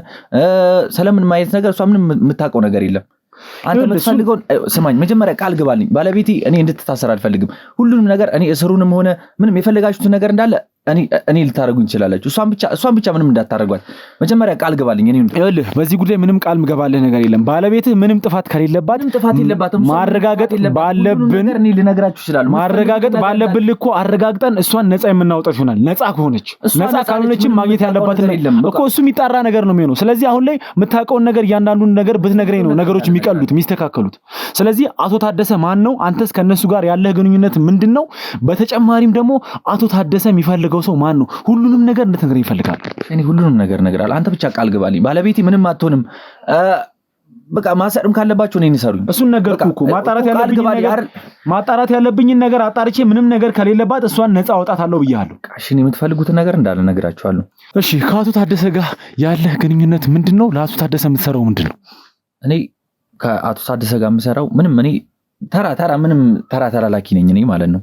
ስለምን ማየት ነገር እሷ ምንም የምታውቀው ነገር የለም አንተ የምትፈልገው ስማኝ መጀመሪያ ቃል ግባልኝ ባለቤቴ እኔ እንድትታሰር አልፈልግም ሁሉንም ነገር እኔ እስሩንም ሆነ ምንም የፈለጋችሁት ነገር እንዳለ እኔ ልታረጉኝ ይችላልላችሁ እሷን ብቻ ምንም እንዳታረጓት መጀመሪያ ቃል ገባልኝ እኔ ይኸውልህ በዚህ ጉዳይ ምንም ቃል ምገባልህ ነገር የለም ባለቤትህ ምንም ጥፋት ከሌለባትም ማረጋገጥ ባለብን እኔ ልነግራችሁ ይችላል ማረጋገጥ ባለብን እኮ አረጋግጠን እሷን ነፃ የምናወጣው ይሆናል ነፃ ከሆነች ነፃ ካልሆነችም ማግኘት ያለባት እኮ እሱ የሚጣራ ነገር ነው የሚሆነው ስለዚህ አሁን ላይ የምታውቀውን ነገር እያንዳንዱን ነገር ብትነግረኝ ነው ነገሮች የሚቀሉት የሚስተካከሉት ስለዚህ አቶ ታደሰ ማን ነው አንተስ ከነሱ ጋር ያለህ ግንኙነት ምንድነው በተጨማሪም ደግሞ አቶ ታደሰ የሚፈልገው ሰው ማን ነው ሁሉንም ነገር እንድትነግረኝ ይፈልጋል እኔ ሁሉንም ነገር እነግራለሁ አንተ ብቻ ቃል ግባልኝ ባለቤቴ ምንም አትሆንም በቃ ማሰርም ካለባችሁ እኔን ይሰሩኝ እሱን ነገርኩ እኮ ማጣራት ያለብኝ ነገር አጣርቼ ምንም ነገር ከሌለባት እሷን ነፃ አወጣታለሁ ብያለሁ እሺ እኔ የምትፈልጉት ነገር እንዳለ ነግራችኋለሁ እሺ ከአቶ ታደሰ ጋር ያለህ ግንኙነት ምንድነው ለአቶ ታደሰ የምትሰራው ምንድነው እኔ ከአቶ ታደሰ ጋር የምሰራው ምንም እኔ ተራ ላኪ ነኝ እኔ ማለት ነው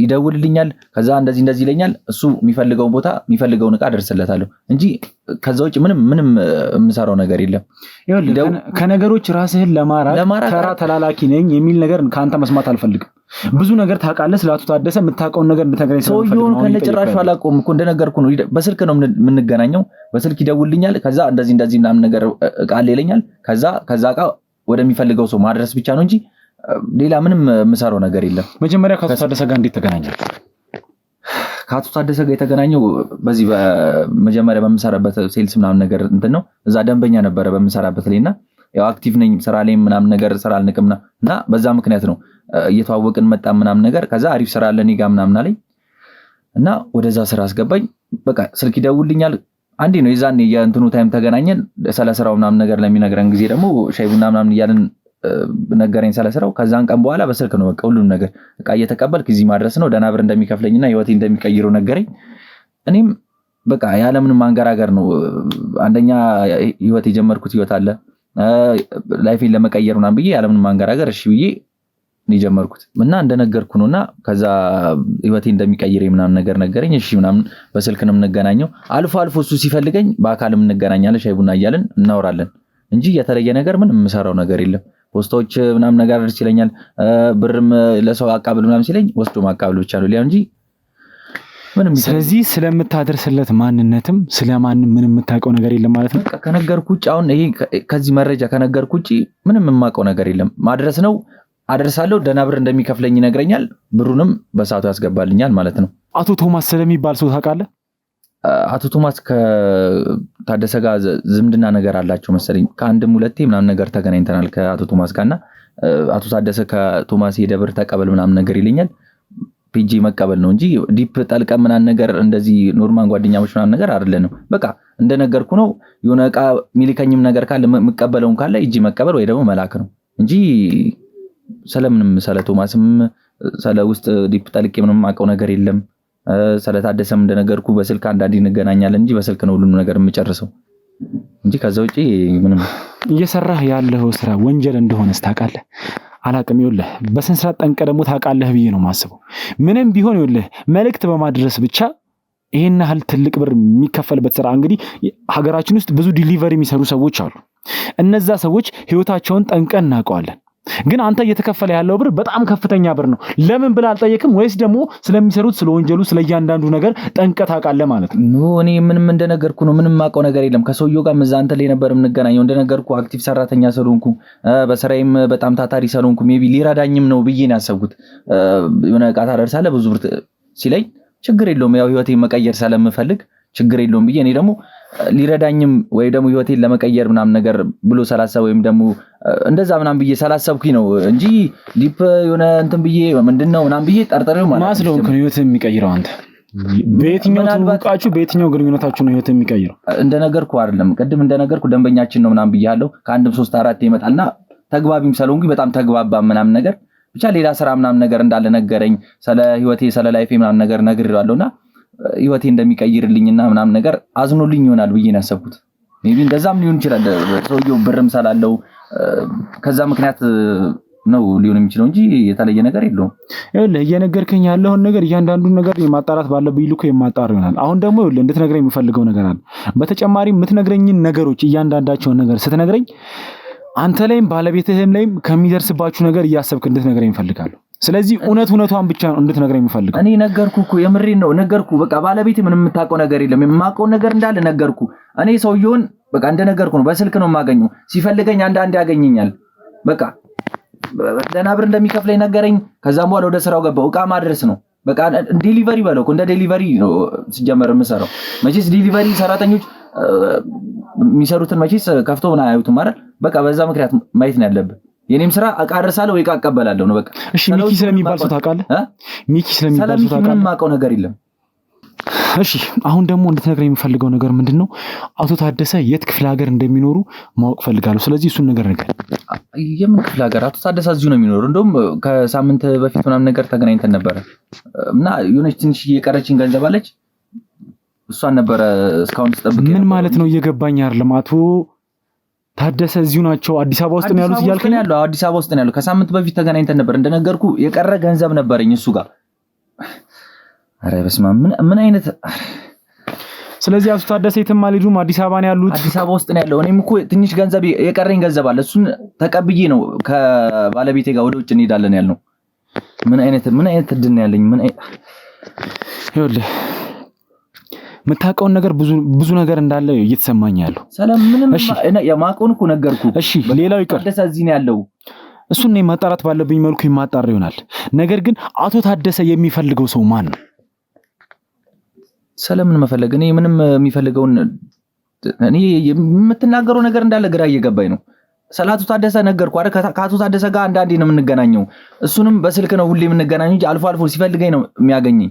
ይደውልልኛል ከዛ እንደዚህ ይለኛል እሱ የሚፈልገውን ቦታ የሚፈልገውን ዕቃ አደርስለታለሁ እንጂ ከዛ ውጭ ምንም የምሰራው ነገር የለም ይኸውልህ ከነገሮች ራስህን ለማራቅ ተራ ተላላኪ ነኝ የሚል ነገር ካንተ መስማት አልፈልግም ብዙ ነገር ታውቃለህ ስለአቶ ታደሰ የምታውቀውን ነገር እንድትነግረኝ ሰውየውን ከነጭራሹ አላውቀውም እኮ እንደነገርኩ ነው በስልክ ነው የምንገናኘው በስልክ ይደውልልኛል ከዛ እንደዚህ ምናምን ነገር ዕቃ ይለኛል ከዛ ዕቃ ወደሚፈልገው ሰው ማድረስ ብቻ ነው እንጂ ሌላ ምንም የምሰራው ነገር የለም መጀመሪያ ከአቶ ታደሰ ጋር እንዴት ተገናኛል ከአቶ ታደሰ ጋር የተገናኘው በዚህ በመጀመሪያ በመሰራበት ሴልስ ምናምን ነገር እንትን ነው እዛ ደንበኛ ነበረ በመሰራበት ላይና ያው አክቲቭ ነኝ ስራ ላይ ምናምን ነገር ስራ አልንቅምና እና በዛ ምክንያት ነው እየተዋወቅን መጣ ምናምን ነገር ከዛ አሪፍ ስራ አለ እኔ ጋር ምናምን አለኝ እና ወደዛ ስራ አስገባኝ በቃ ስልክ ይደውልልኛል አንዴ ነው የዛኔ የእንትኑ ታይም ተገናኘን ስለ ስራው ምናምን ነገር ለሚነግረን ጊዜ ደግሞ ሻይ ቡና ምናምን እያልን ነገረኝ ስለስራው ከዛን ቀን በኋላ በስልክ ነው በቃ ሁሉም ነገር ዕቃ እየተቀበልክ እዚህ ማድረስ ነው ደህና ብር እንደሚከፍለኝና ህይወቴ እንደሚቀይረው ነገረኝ እኔም በቃ ያለምንም ማንገራገር ነው አንደኛ ህይወት የጀመርኩት ህይወት አለ ላይፌን ለመቀየር ምናምን ብዬ ያለምንም ማንገራገር እሺ ብዬ ጀመርኩት እና እንደነገርኩ ነውና ከዛ ህይወቴ እንደሚቀይረኝ ምናምን ነገር ነገረኝ እሺ ምናምን በስልክ ነው የምንገናኘው አልፎ እሱ ሲፈልገኝ በአካልም እንገናኛለን ሻይ ቡና እያልን እናወራለን እንጂ የተለየ ነገር ምንም የምሰራው ነገር የለም ፖስቶች ምናምን ነገር አድርስ ይለኛል ብርም ለሰው አቃብል ምናምን ሲለኝ ወስዶ ማቃብል ብቻ ነው ሊያ እንጂ ምንም ስለዚህ ስለምታደርስለት ማንነትም ስለማንም ምንም የምታውቀው ነገር የለም ማለት ነው ከነገርኩ ውጪ አሁን ይሄ ከዚህ መረጃ ከነገርኩ ውጪ ምንም የማውቀው ነገር የለም ማድረስ ነው አደርሳለሁ ደህና ብር እንደሚከፍለኝ ይነግረኛል ብሩንም በሰዓቱ ያስገባልኛል ማለት ነው አቶ ቶማስ ስለሚባል ሰው ታውቃለህ አቶ ቶማስ ከታደሰ ጋር ዝምድና ነገር አላቸው መሰለኝ ከአንድም ሁለቴ ምናምን ነገር ተገናኝተናል ከአቶ ቶማስ ጋርና አቶ ታደሰ ከቶማስ የደብር ተቀበል ምናምን ነገር ይለኛል ፒጂ መቀበል ነው እንጂ ዲፕ ጠልቀ ምናምን ነገር እንደዚህ ኖርማል ጓደኛሞች ምናምን ነገር አይደለም በቃ እንደነገርኩ ነው የሆነ ዕቃ ሚልከኝም ነገር ካለ መቀበለውን ካለ እጂ መቀበል ወይ ደግሞ መላክ ነው እንጂ ስለምንም ስለ ቶማስም ስለ ውስጥ ዲፕ ጠልቄ ምንም ማቀው ነገር የለም ስለታደሰም እንደነገርኩ በስልክ አንዳንዴ እንገናኛለን እንጂ በስልክ ነው ሁሉንም ነገር የምጨርሰው እንጂ ከዛ ውጪ ምንም እየሰራህ ያለው ስራ ወንጀል እንደሆነ ታውቃለህ አላቅም ይኸውልህ በስነ ስርዓት ጠንቀህ ደግሞ ታውቃለህ ብዬ ነው ማስበው ምንም ቢሆን ይኸውልህ መልእክት በማድረስ ብቻ ይሄን ያህል ትልቅ ብር የሚከፈልበት ስራ እንግዲህ ሀገራችን ውስጥ ብዙ ዲሊቨሪ የሚሰሩ ሰዎች አሉ እነዛ ሰዎች ህይወታቸውን ጠንቀን እናውቀዋለን ግን አንተ እየተከፈለ ያለው ብር በጣም ከፍተኛ ብር ነው ለምን ብለ አልጠየቅም ወይስ ደግሞ ስለሚሰሩት ስለወንጀሉ ስለያንዳንዱ ነገር ጠንቀት አቃለ ማለት ነው እኔ ምንም እንደነገርኩ ነው ምንም ማቀው ነገር የለም ከሰውየው ጋር መዛንተ ላይ ነበር የምንገናኘው እንደነገርኩ አክቲቭ ሰራተኛ ስለሆንኩ በስራዬም በጣም ታታሪ ስለሆንኩ ሜቢ ሊራዳኝም ነው ብዬ ነው ያሰብኩት የሆነ ዕቃ ታደርሳለህ ብዙ ብር ሲለኝ ችግር የለውም ያው ህይወቴን መቀየር ስለምፈልግ ችግር የለውም ብዬ እኔ ደግሞ ሊረዳኝም ወይ ደግሞ ህይወቴን ለመቀየር ምናምን ነገር ብሎ ሰላሰብ ወይም ደግሞ እንደዛ ምናምን ብዬ ሰላሰብኩኝ ነው እንጂ ዲፕ የሆነ እንትን ብዬ ምንድነው ምናምን ብዬ ጠርጥሬው ማለት ነው ማስለው ህይወቴን የሚቀይረው አንተ በየትኛው ተውቃችሁ በየትኛው ግንኙነታችሁ ነው ህይወቴን የሚቀይረው እንደነገርኩ አይደለም ቅድም እንደነገርኩ ደንበኛችን ነው ምናምን ብያለሁ ከአንድም 3 4 ይመጣልና ተግባቢም ስለሆንኩኝ በጣም ተግባባ ምናምን ነገር ብቻ ሌላ ስራ ምናምን ነገር እንዳለ ነገረኝ ስለ ህይወቴ ስለ ላይፌ ምናምን ነገር ነግሬዋለሁና ህይወቴ እንደሚቀይርልኝና ምናምን ነገር አዝኖልኝ ይሆናል ብዬ ነው ያሰብኩት ሜቢ እንደዛም ሊሆን ይችላል ሰውየው ብርም ሰላለው ከዛ ምክንያት ነው ሊሆን የሚችለው እንጂ የተለየ ነገር የለውም ይኸውልህ እየነገርከኝ ያለውን ነገር እያንዳንዱን ነገር የማጣራት ባለብኝ ልኩ የማጣር ይሆናል አሁን ደግሞ ይኸውልህ እንድትነግረኝ የምፈልገው ነገር አለ በተጨማሪ የምትነግረኝን ነገሮች እያንዳንዳቸውን ነገር ስትነግረኝ አንተ ላይም ባለቤትህም ላይም ከሚደርስባችሁ ነገር እያሰብክ እንድትነግረኝ እፈልጋለሁ ስለዚህ እውነቷን ብቻ እንድትነግረኝ የምፈልገው እኔ ነገርኩህ እኮ የምሬን ነው ነገርኩህ። በቃ ባለቤቴ ምንም የምታውቀው ነገር የለም። የማውቀው ነገር እንዳለ ነገርኩህ። እኔ ሰውየውን በቃ እንደነገርኩህ ነው። በስልክ ነው የማገኘው። ሲፈልገኝ አንድ ያገኘኛል። በቃ ደህና ብር እንደሚከፍለኝ ነገረኝ። ከዛም በኋላ ወደ ስራው ገባው። ዕቃ ማድረስ ነው በቃ ዴሊቨሪ በለው እንደ ዴሊቨሪ ነው ሲጀመር የምሰራው። መቼስ ዴሊቨሪ ሰራተኞች የሚሰሩትን መቼስ ከፍቶ ምን አያዩትም አይደል? በቃ በዛ ምክንያት ማየት ነው ያለብህ። የኔም ስራ ዕቃ አድርሳለሁ ወይ ዕቃ አቀበላለሁ ነው በቃ። እሺ ሚኪ ስለሚባል ሰው ታውቃለህ? ሚኪ ስለሚባል ሰው ታውቃለህ? ምንም የማውቀው ነገር የለም። እሺ አሁን ደግሞ እንድትነግረኝ የምፈልገው ነገር ምንድነው? አቶ ታደሰ የት ክፍለ ሀገር እንደሚኖሩ ማወቅ ፈልጋለሁ። ስለዚህ እሱን ነገር ንገረኝ። የምን ክፍለ ሀገር? አቶ ታደሰ እዚሁ ነው የሚኖሩ። እንደውም ከሳምንት በፊት ምናምን ነገር ተገናኝተን ነበረ እና የሆነች ትንሽ እየቀረችኝ ገንዘብ አለች። እሷን ነበረ እስካሁን ስጠብቅ። ምን ማለት ነው እየገባኝ አይደለም። አቶ ታደሰ እዚሁ ናቸው አዲስ አበባ ውስጥ ነው ያሉት እያልከኝ? ያለው አዲስ አበባ ውስጥ ነው ያለው። ከሳምንት በፊት ተገናኝተን ነበር እንደነገርኩ። የቀረ ገንዘብ ነበረኝ እሱ ጋር። አረ በስመ አብ ምን አይነት። ስለዚህ አቶ ታደሰ የትም አልሄዱም፣ አዲስ አበባ ነው ያሉት። አዲስ አበባ ውስጥ ነው ያለው። እኔም እኮ ትንሽ ገንዘብ የቀረኝ ገንዘብ አለ። እሱን ተቀብዬ ነው ከባለቤቴ ጋር ወደ ውጭ እንሄዳለን ያልነው። ምን አይነት እድል ነው ያለኝ። ይኸውልህ የምታውቀውን ነገር ብዙ ነገር እንዳለ እየተሰማኝ ያለው ሰላም። ምንም የማውቀውን እኮ ነገርኩህ። እሺ ሌላው ይቀር። ታደሰ እዚህ ነው ያለው። እሱን ነው ማጣራት ባለብኝ መልኩ የማጣራ ይሆናል። ነገር ግን አቶ ታደሰ የሚፈልገው ሰው ማን ነው? ሰለምን መፈለግ እኔ ምንም የሚፈልገውን እኔ የምትናገረው ነገር እንዳለ ግራ እየገባኝ ነው። ሰላቱ ታደሰ ነገርኩ አይደል? ከአቶ ታደሰ ጋር አንዳንዴ ነው የምንገናኘው። እሱንም በስልክ ነው ሁሌ የምንገናኘው እንጂ አልፎ ሲፈልገኝ ነው የሚያገኘኝ።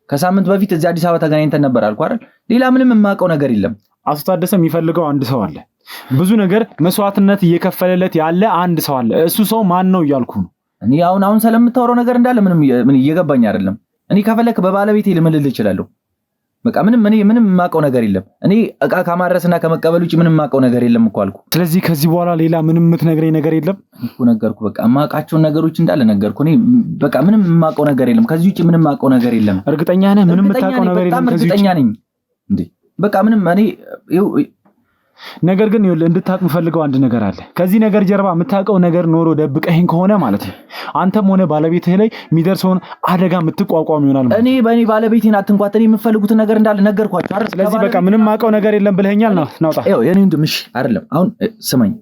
ከሳምንት በፊት እዚህ አዲስ አበባ ተገናኝተን ነበር አልኩ አይደል? ሌላ ምንም የማውቀው ነገር የለም። አቶ ታደሰ የሚፈልገው አንድ ሰው አለ። ብዙ ነገር መስዋዕትነት እየከፈለለት ያለ አንድ ሰው አለ። እሱ ሰው ማን ነው እያልኩ ነው። እኔ አሁን ስለምታወራው ነገር እንዳለ ምን እየገባኝ አይደለም። እኔ ከፈለክ በባለቤቴ ልምልልህ እችላለሁ። በቃ ምንም የማውቀው ነገር የለም። እኔ ዕቃ ከማድረስና ከመቀበል ውጪ ምንም የማውቀው ነገር የለም እኮ አልኩ። ስለዚህ ከዚህ በኋላ ሌላ ምንም የምትነግረኝ ነገር የለም እኮ ነገርኩ። በቃ የማውቃቸውን ነገሮች እንዳለ ነገርኩ። እኔ በቃ ምንም የማውቀው ነገር የለም። ከዚህ ውጪ ምንም የማውቀው ነገር የለም። እርግጠኛ ነህ? ምንም የምታውቀው ነገር የለም ከዚህ ውጪ? እርግጠኛ ነኝ እንዴ። በቃ ምንም እኔ ነገር ግን ይኸውልህ እንድታውቅ የምፈልገው አንድ ነገር አለ። ከዚህ ነገር ጀርባ የምታውቀው ነገር ኖሮ ደብቀኸኝ ከሆነ ማለት ነው አንተም ሆነ ባለቤትህ ላይ የሚደርሰውን አደጋ የምትቋቋም ይሆናል ማለት ነው። በእኔ ባለቤቴን አትንኳት። እኔ የምፈልጉትን ነገር እንዳለ ነገርኳቸው አይደል? ስለዚህ በቃ ምንም የማውቀው ነገር የለም ብለኸኛል። ናውጣ የኔ ወንድም እሺ አይደለም። አሁን ስማኝ፣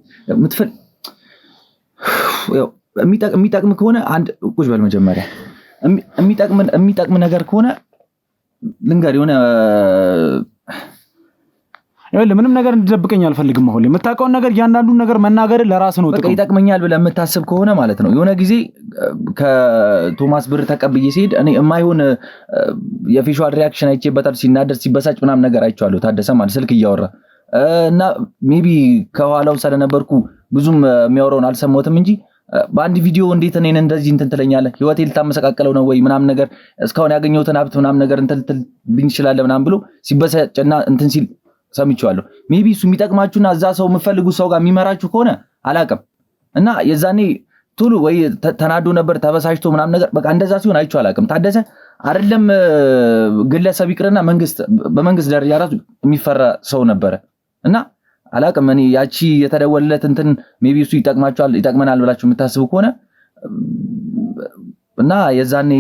የሚጠቅም ከሆነ አንድ ቁጭ በል መጀመሪያ። የሚጠቅም ነገር ከሆነ ልንገር የሆነ ምንም ነገር እንድደብቀኝ አልፈልግም። አሁን የምታውቀውን ነገር እያንዳንዱን ነገር መናገር ለራስ ነው። በቃ ይጠቅመኛል ብለህ የምታስብ ከሆነ ማለት ነው። የሆነ ጊዜ ከቶማስ ብር ተቀብዬ ሲሄድ እኔ የማይሆን የፌሻል ሪአክሽን አይቼበታል። ሲናደር ሲበሳጭ ምናምን ነገር አይቼዋለሁ። ታደሰ ማለት ስልክ እያወራ እና ሜቢ ከኋላው ስለነበርኩ ብዙም የሚያወራውን አልሰማሁትም እንጂ በአንድ ቪዲዮ እንዴት እኔን እንደዚህ እንትን ትለኛለህ? ህይወቴ ልታመሰቃቀለው ነው ወይ ምናምን ነገር እስካሁን ያገኘሁትን ሀብት ምናምን ነገር እንትን ልትልብኝ ይችላል ምናምን ብሎ ሲበሳጭና እንትን ሲል ሰምቼዋለሁ። ሜቢ እሱ የሚጠቅማችሁና እዛ ሰው የምፈልጉ ሰው ጋር የሚመራችሁ ከሆነ አላውቅም። እና የዛኔ ቶሎ ወይ ተናዶ ነበር ተበሳጭቶ ምናምን ነገር በቃ እንደዛ ሲሆን አይቼው አላውቅም። ታደሰ አይደለም ግለሰብ ይቅርና በመንግስት ደረጃ ራሱ የሚፈራ ሰው ነበረ። እና አላውቅም እኔ ያቺ የተደወለለት እንትን ሜቢ እሱ ይጠቅመናል ብላችሁ የምታስቡ ከሆነ እና የዛኔ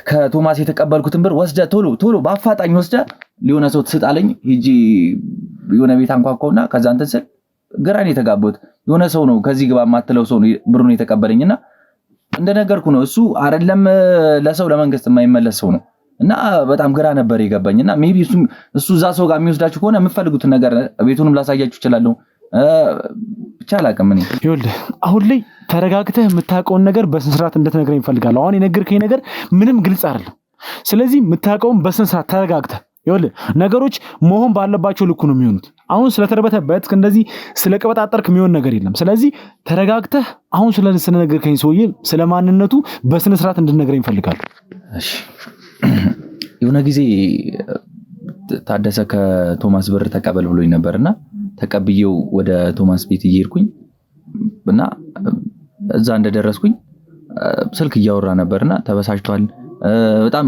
ከቶማስ የተቀበልኩትን ብር ወስደህ ቶሎ በአፋጣኝ ወስደህ ሊሆነ ሰው ትስጣለኝ ሂጂ የሆነ ቤት አንኳኳውና ከዛ እንትን ስል ግራን የተጋባሁት የሆነ ሰው ነው። ከዚህ ግባ የማትለው ሰው ነው ብሩን የተቀበለኝና እንደነገርኩ ነው። እሱ አይደለም ለሰው ለመንግስት የማይመለስ ሰው ነው። እና በጣም ግራ ነበር የገባኝና ሜቢ እሱ እዛ ሰው ጋር የሚወስዳችሁ ከሆነ የምትፈልጉትን ነገር ቤቱንም ላሳያችሁ እችላለሁ። ብቻ አላውቅም። እኔ ይኸውልህ አሁን ላይ ተረጋግተህ የምታውቀውን ነገር በስነ ስርዓት እንድትነግረኝ እፈልጋለሁ። አሁን የነገርከኝ ነገር ምንም ግልጽ አይደለም። ስለዚህ የምታውቀውን በስነ ስርዓት ተረጋግተህ ይኸውልህ ነገሮች መሆን ባለባቸው ልኩ ነው የሚሆኑት። አሁን ስለተረበተበት እንደዚህ ስለቀበጣጠርክ የሚሆን ነገር የለም። ስለዚህ ተረጋግተህ አሁን ስለነገርከኝ ሰውዬ ስለማንነቱ በስነ ስርዓት እንድትነግረኝ እፈልጋለሁ። እሺ የሆነ ጊዜ ታደሰ ከቶማስ ብር ተቀበል ብሎኝ ነበርና ተቀብዬው ወደ ቶማስ ቤት እየሄድኩኝ እና እዛ እንደደረስኩኝ ስልክ እያወራ ነበርና ተበሳጭቷል በጣም።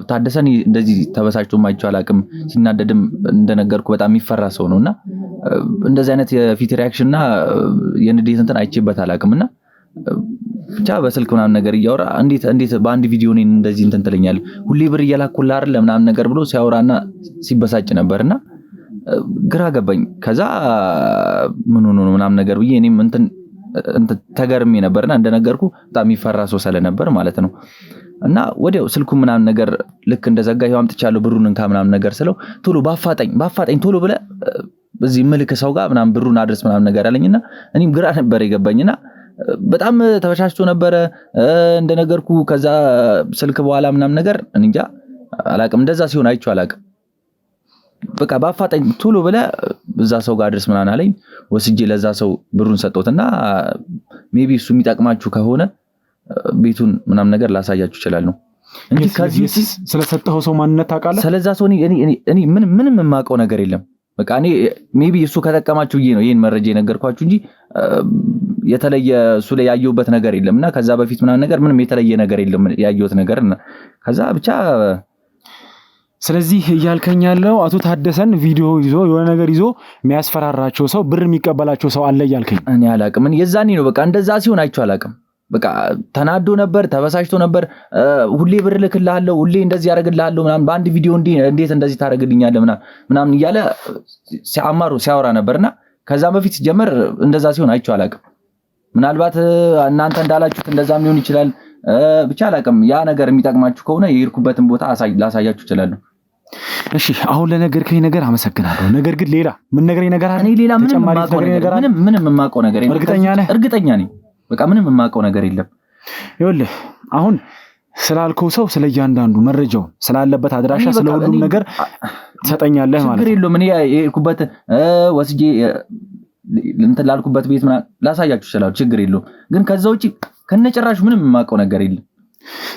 ታደሰን እንደዚህ ተበሳጭቶ ማይቻል አላቅም። ሲናደድም እንደነገርኩ በጣም የሚፈራ ሰው ነውና እንደዚህ አይነት የፊት ሪአክሽንና የንዴት እንትን አይቼበት አላቅምና ብቻ በስልክ ምናምን ነገር እያወራ እንዴት በአንድ ቪዲዮ እኔን እንደዚህ እንትን ትለኛለህ ሁሌ ብር እየላኩልህ አይደል ምናምን ነገር ብሎ ሲያወራና ሲበሳጭ ነበርና ግራ ገባኝ። ከዛ ምን ሆኖ ነው ምናምን ነገር ብዬ እኔም እንትን ተገርሜ ነበርና እንደነገርኩ በጣም ይፈራ ሰው ስለነበር ማለት ነው። እና ወዲያው ስልኩ ምናምን ነገር ልክ እንደዘጋ ይሄው አምጥቻለሁ ብሩን እንካ ምናምን ነገር ስለው ቶሎ ባፋጣኝ ቶሎ ብለ በዚህ መልክ ሰው ጋር ምናምን ብሩን አድርስ ምናምን ነገር አለኝና እኔም ግራ ነበር የገባኝና በጣም ተበሻሽቶ ነበረ እንደነገርኩ። ከዛ ስልክ በኋላ ምናምን ነገር እንጃ አላቅም እንደዛ ሲሆን አይቼው አላቅም። በቃ ባፋጣኝ ቶሎ ብለ እዛ ሰው ጋር አድርስ ምናምን አለኝ። ወስጄ ለዛ ሰው ብሩን ሰጠውትና ሜቢ እሱ የሚጠቅማችሁ ከሆነ ቤቱን ምናምን ነገር ላሳያችሁ ይችላል ነው እንጂ ከዚህ ስለሰጠው ሰው ማንነት ታውቃለህ? ስለዛ ሰው እኔ ምንም የማውቀው ነገር የለም። በቃ እኔ ሜቢ እሱ ከተጠቀማችሁ ነው ይሄን መረጃ የነገርኳችሁ እንጂ የተለየ እሱ ላይ ያየሁበት ነገር የለምና ከዛ በፊት ምናምን ነገር ምንም የተለየ ነገር የለም ያየሁት ነገር እና ከዛ ብቻ ስለዚህ እያልከኝ ያለው አቶ ታደሰን ቪዲዮ ይዞ የሆነ ነገር ይዞ የሚያስፈራራቸው ሰው ብር የሚቀበላቸው ሰው አለ እያልከኝ? እኔ አላቅም። የዛኔ ነው በቃ እንደዛ ሲሆን አይቼው አላቅም። በቃ ተናዶ ነበር፣ ተበሳጭቶ ነበር። ሁሌ ብር ልክልሃለሁ፣ ሁሌ እንደዚህ ያደርግልሃለሁ ምናምን በአንድ ቪዲዮ እንዴት እንደዚህ ታደርግልኛለህ ምናምን እያለ ሲያወራ ነበርና ከዛ በፊት ሲጀመር እንደዛ ሲሆን አይቼው አላቅም። ምናልባት እናንተ እንዳላችሁት እንደዛም ሊሆን ይችላል። ብቻ አላቅም። ያ ነገር የሚጠቅማችሁ ከሆነ የሄድኩበትን ቦታ ላሳያችሁ እችላለሁ። እሺ አሁን ለነገርከኝ ነገር አመሰግናለሁ። ነገር ግን ሌላ ምን ነገረኝ ነገር አለ? እኔ ሌላ ምንም የማውቀው ነገር የለም። እርግጠኛ ነህ? እርግጠኛ ነኝ። በቃ ምንም የማውቀው ነገር የለም። ይኸውልህ አሁን ስላልከው ሰው ስለእያንዳንዱ መረጃው ስላለበት አድራሻ ስለሁሉም ነገር ትሰጠኛለህ ማለት ነው። ችግር የለውም። እኔ የሄድኩበት ወስጄ እንትን ላልኩበት ቤት ምናምን ላሳያችሁ እችላለሁ። ችግር የለውም። ግን ከዛ ውጪ ከነጭራሹ ምንም የማውቀው ነገር የለም።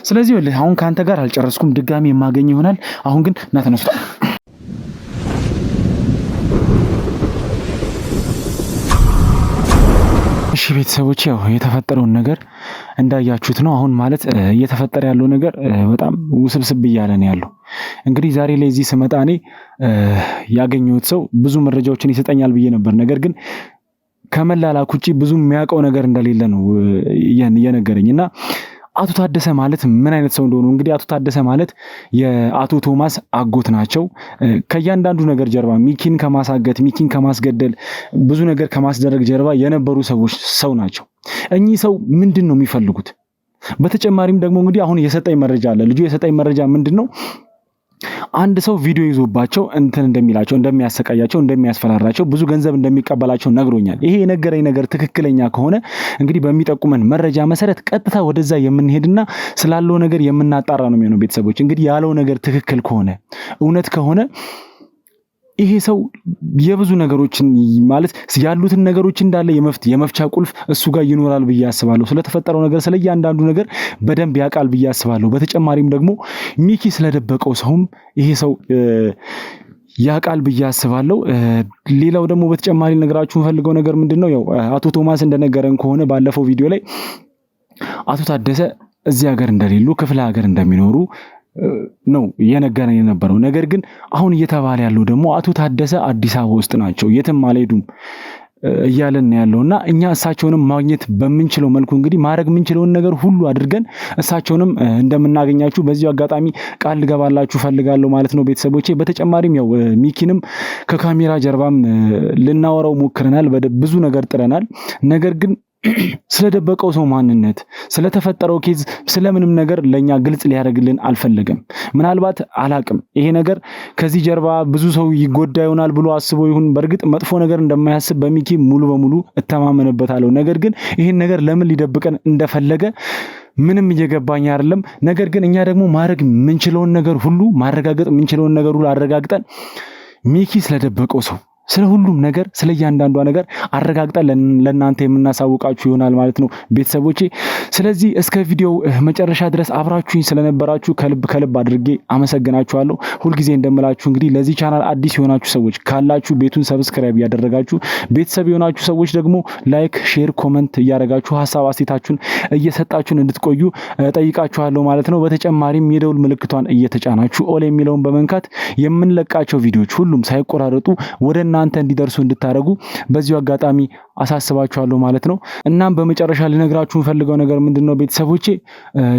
ስለዚህ ይኸውልህ አሁን ካንተ ጋር አልጨረስኩም፣ ድጋሚ የማገኝ ይሆናል። አሁን ግን ና ተነስቶ እሺ ቤተሰቦች ያው የተፈጠረውን ነገር እንዳያችሁት ነው። አሁን ማለት እየተፈጠረ ያለው ነገር በጣም ውስብስብ እያለ ነው ያለው። እንግዲህ ዛሬ ላይ እዚህ ስመጣ እኔ ያገኘሁት ሰው ብዙ መረጃዎችን ይሰጠኛል ብዬ ነበር። ነገር ግን ከመላላክ ውጪ ብዙ የሚያውቀው ነገር እንደሌለ ነው እየነገረኝና አቶ ታደሰ ማለት ምን አይነት ሰው እንደሆነ እንግዲህ አቶ ታደሰ ማለት የአቶ ቶማስ አጎት ናቸው። ከእያንዳንዱ ነገር ጀርባ ሚኪን ከማሳገት ሚኪን ከማስገደል ብዙ ነገር ከማስደረግ ጀርባ የነበሩ ሰው ናቸው። እኚህ ሰው ምንድን ነው የሚፈልጉት? በተጨማሪም ደግሞ እንግዲህ አሁን የሰጠኝ መረጃ አለ። ልጁ የሰጠኝ መረጃ ምንድን ነው? አንድ ሰው ቪዲዮ ይዞባቸው እንትን እንደሚላቸው እንደሚያሰቃያቸው እንደሚያስፈራራቸው ብዙ ገንዘብ እንደሚቀበላቸው ነግሮኛል። ይሄ የነገረኝ ነገር ትክክለኛ ከሆነ እንግዲህ በሚጠቁመን መረጃ መሰረት ቀጥታ ወደዛ የምንሄድና ስላለው ነገር የምናጣራ ነው የሚሆነው። ቤተሰቦች እንግዲህ ያለው ነገር ትክክል ከሆነ እውነት ከሆነ ይሄ ሰው የብዙ ነገሮችን ማለት ያሉትን ነገሮች እንዳለ የመፍቻ ቁልፍ እሱ ጋር ይኖራል ብዬ አስባለሁ። ስለተፈጠረው ነገር ስለእያንዳንዱ ነገር በደንብ ያውቃል ብዬ አስባለሁ። በተጨማሪም ደግሞ ሚኪ ስለደበቀው ሰውም ይሄ ሰው ያውቃል ብዬ አስባለሁ። ሌላው ደግሞ በተጨማሪ ነገራችሁ ፈልገው ነገር ምንድነው ያው አቶ ቶማስ እንደነገረን ከሆነ ባለፈው ቪዲዮ ላይ አቶ ታደሰ እዚህ ሀገር እንደሌሉ ክፍለ ሀገር እንደሚኖሩ ነው የነገረን የነበረው። ነገር ግን አሁን እየተባለ ያለው ደግሞ አቶ ታደሰ አዲስ አበባ ውስጥ ናቸው፣ የትም አልሄዱም እያለን ያለውና እኛ እሳቸውንም ማግኘት በምንችለው መልኩ እንግዲህ ማድረግ የምንችለውን ነገር ሁሉ አድርገን እሳቸውንም እንደምናገኛችሁ በዚሁ አጋጣሚ ቃል ልገባላችሁ ፈልጋለሁ ማለት ነው ቤተሰቦቼ። በተጨማሪም ያው ሚኪንም ከካሜራ ጀርባም ልናወራው ሞክረናል፣ ብዙ ነገር ጥረናል። ነገር ግን ስለደበቀው ሰው ማንነት ስለተፈጠረው ኬዝ ስለምንም ነገር ለኛ ግልጽ ሊያደርግልን አልፈለገም። ምናልባት አላቅም ይሄ ነገር ከዚህ ጀርባ ብዙ ሰው ይጎዳ ይሆናል ብሎ አስቦ ይሁን በእርግጥ መጥፎ ነገር እንደማያስብ በሚኪ ሙሉ በሙሉ እተማመንበታለሁ። ነገር ግን ይሄን ነገር ለምን ሊደብቀን እንደፈለገ ምንም እየገባኝ አይደለም። ነገር ግን እኛ ደግሞ ማድረግ የምንችለውን ነገር ሁሉ ማረጋገጥ የምንችለውን ነገር ሁሉ አረጋግጠን ሚኪ ስለደበቀው ሰው ስለ ሁሉም ነገር ስለ እያንዳንዷ ነገር አረጋግጠን ለእናንተ የምናሳውቃችሁ ይሆናል ማለት ነው ቤተሰቦቼ። ስለዚህ እስከ ቪዲዮ መጨረሻ ድረስ አብራችሁኝ ስለነበራችሁ ከልብ አድርጌ አመሰግናችኋለሁ። ሁልጊዜ እንደምላችሁ እንግዲህ ለዚህ ቻናል አዲስ የሆናችሁ ሰዎች ካላችሁ ቤቱን ሰብስክራይብ እያደረጋችሁ፣ ቤተሰብ የሆናችሁ ሰዎች ደግሞ ላይክ፣ ሼር፣ ኮመንት እያደረጋችሁ ሀሳብ አስተያየታችሁን እየሰጣችሁን እንድትቆዩ ጠይቃችኋለሁ ማለት ነው። በተጨማሪም የደውል ምልክቷን እየተጫናችሁ ኦል የሚለውን በመንካት የምንለቃቸው ቪዲዮዎች ሁሉም ሳይቆራረጡ ወደ ለእናንተ እንዲደርሱ እንድታደርጉ በዚሁ አጋጣሚ አሳስባችኋለሁ ማለት ነው። እናም በመጨረሻ ልነግራችሁ ፈልገው ነገር ምንድነው ቤተሰቦቼ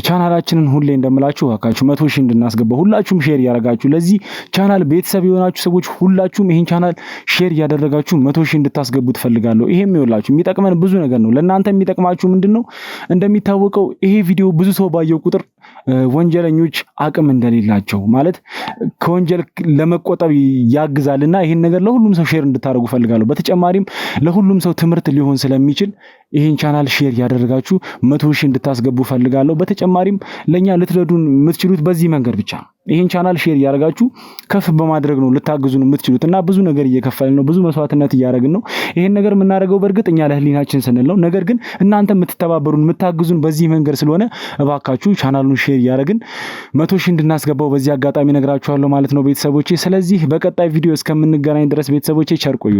ቻናላችንን ሁሌ እንደምላችሁ አካችሁ 100 ሺህ እንድናስገባ ሁላችሁም ሼር ያደርጋችሁ ለዚህ ቻናል ቤተሰብ የሆናችሁ ሰዎች ሁላችሁም ይሄን ቻናል ሼር ያደረጋችሁ 100 ሺህ እንድታስገቡ ትፈልጋለሁ። ይሄም ይወላችሁ የሚጠቅመን ብዙ ነገር ነው። ለእናንተ የሚጠቅማችሁ ምንድነው እንደሚታወቀው ይሄ ቪዲዮ ብዙ ሰው ባየው ቁጥር ወንጀለኞች አቅም እንደሌላቸው ማለት ከወንጀል ለመቆጠብ ያግዛልና ይሄን ነገር ለሁሉም ሰው ሼር እንድታደርጉ ፈልጋለሁ። በተጨማሪም ለሁሉም ሰው ትምህርት ሊሆን ስለሚችል ይሄን ቻናል ሼር ያደረጋችሁ 100 ሺህ እንድታስገቡ ፈልጋለሁ። በተጨማሪም ለኛ ልትረዱን የምትችሉት በዚህ መንገድ ብቻ ነው። ይሄን ቻናል ሼር ያደረጋችሁ ከፍ በማድረግ ነው ልታግዙን የምትችሉት እና ብዙ ነገር እየከፈልን ነው፣ ብዙ መስዋዕትነት እያደረግን ነው። ይሄን ነገር የምናደርገው በእርግጥ እኛ ለህሊናችን ስንል ነው። ነገር ግን እናንተ የምትተባበሩን የምታግዙን በዚህ መንገድ ስለሆነ እባካችሁ ቻናሉን ሼር ያደረግን 100 ሺህ እንድናስገባው በዚህ አጋጣሚ ነግራችኋለሁ ማለት ነው ቤተሰቦቼ። ስለዚህ በቀጣይ ቪዲዮ እስከምንገናኝ ድረስ ቤተሰቦቼ ቸር ቆዩ።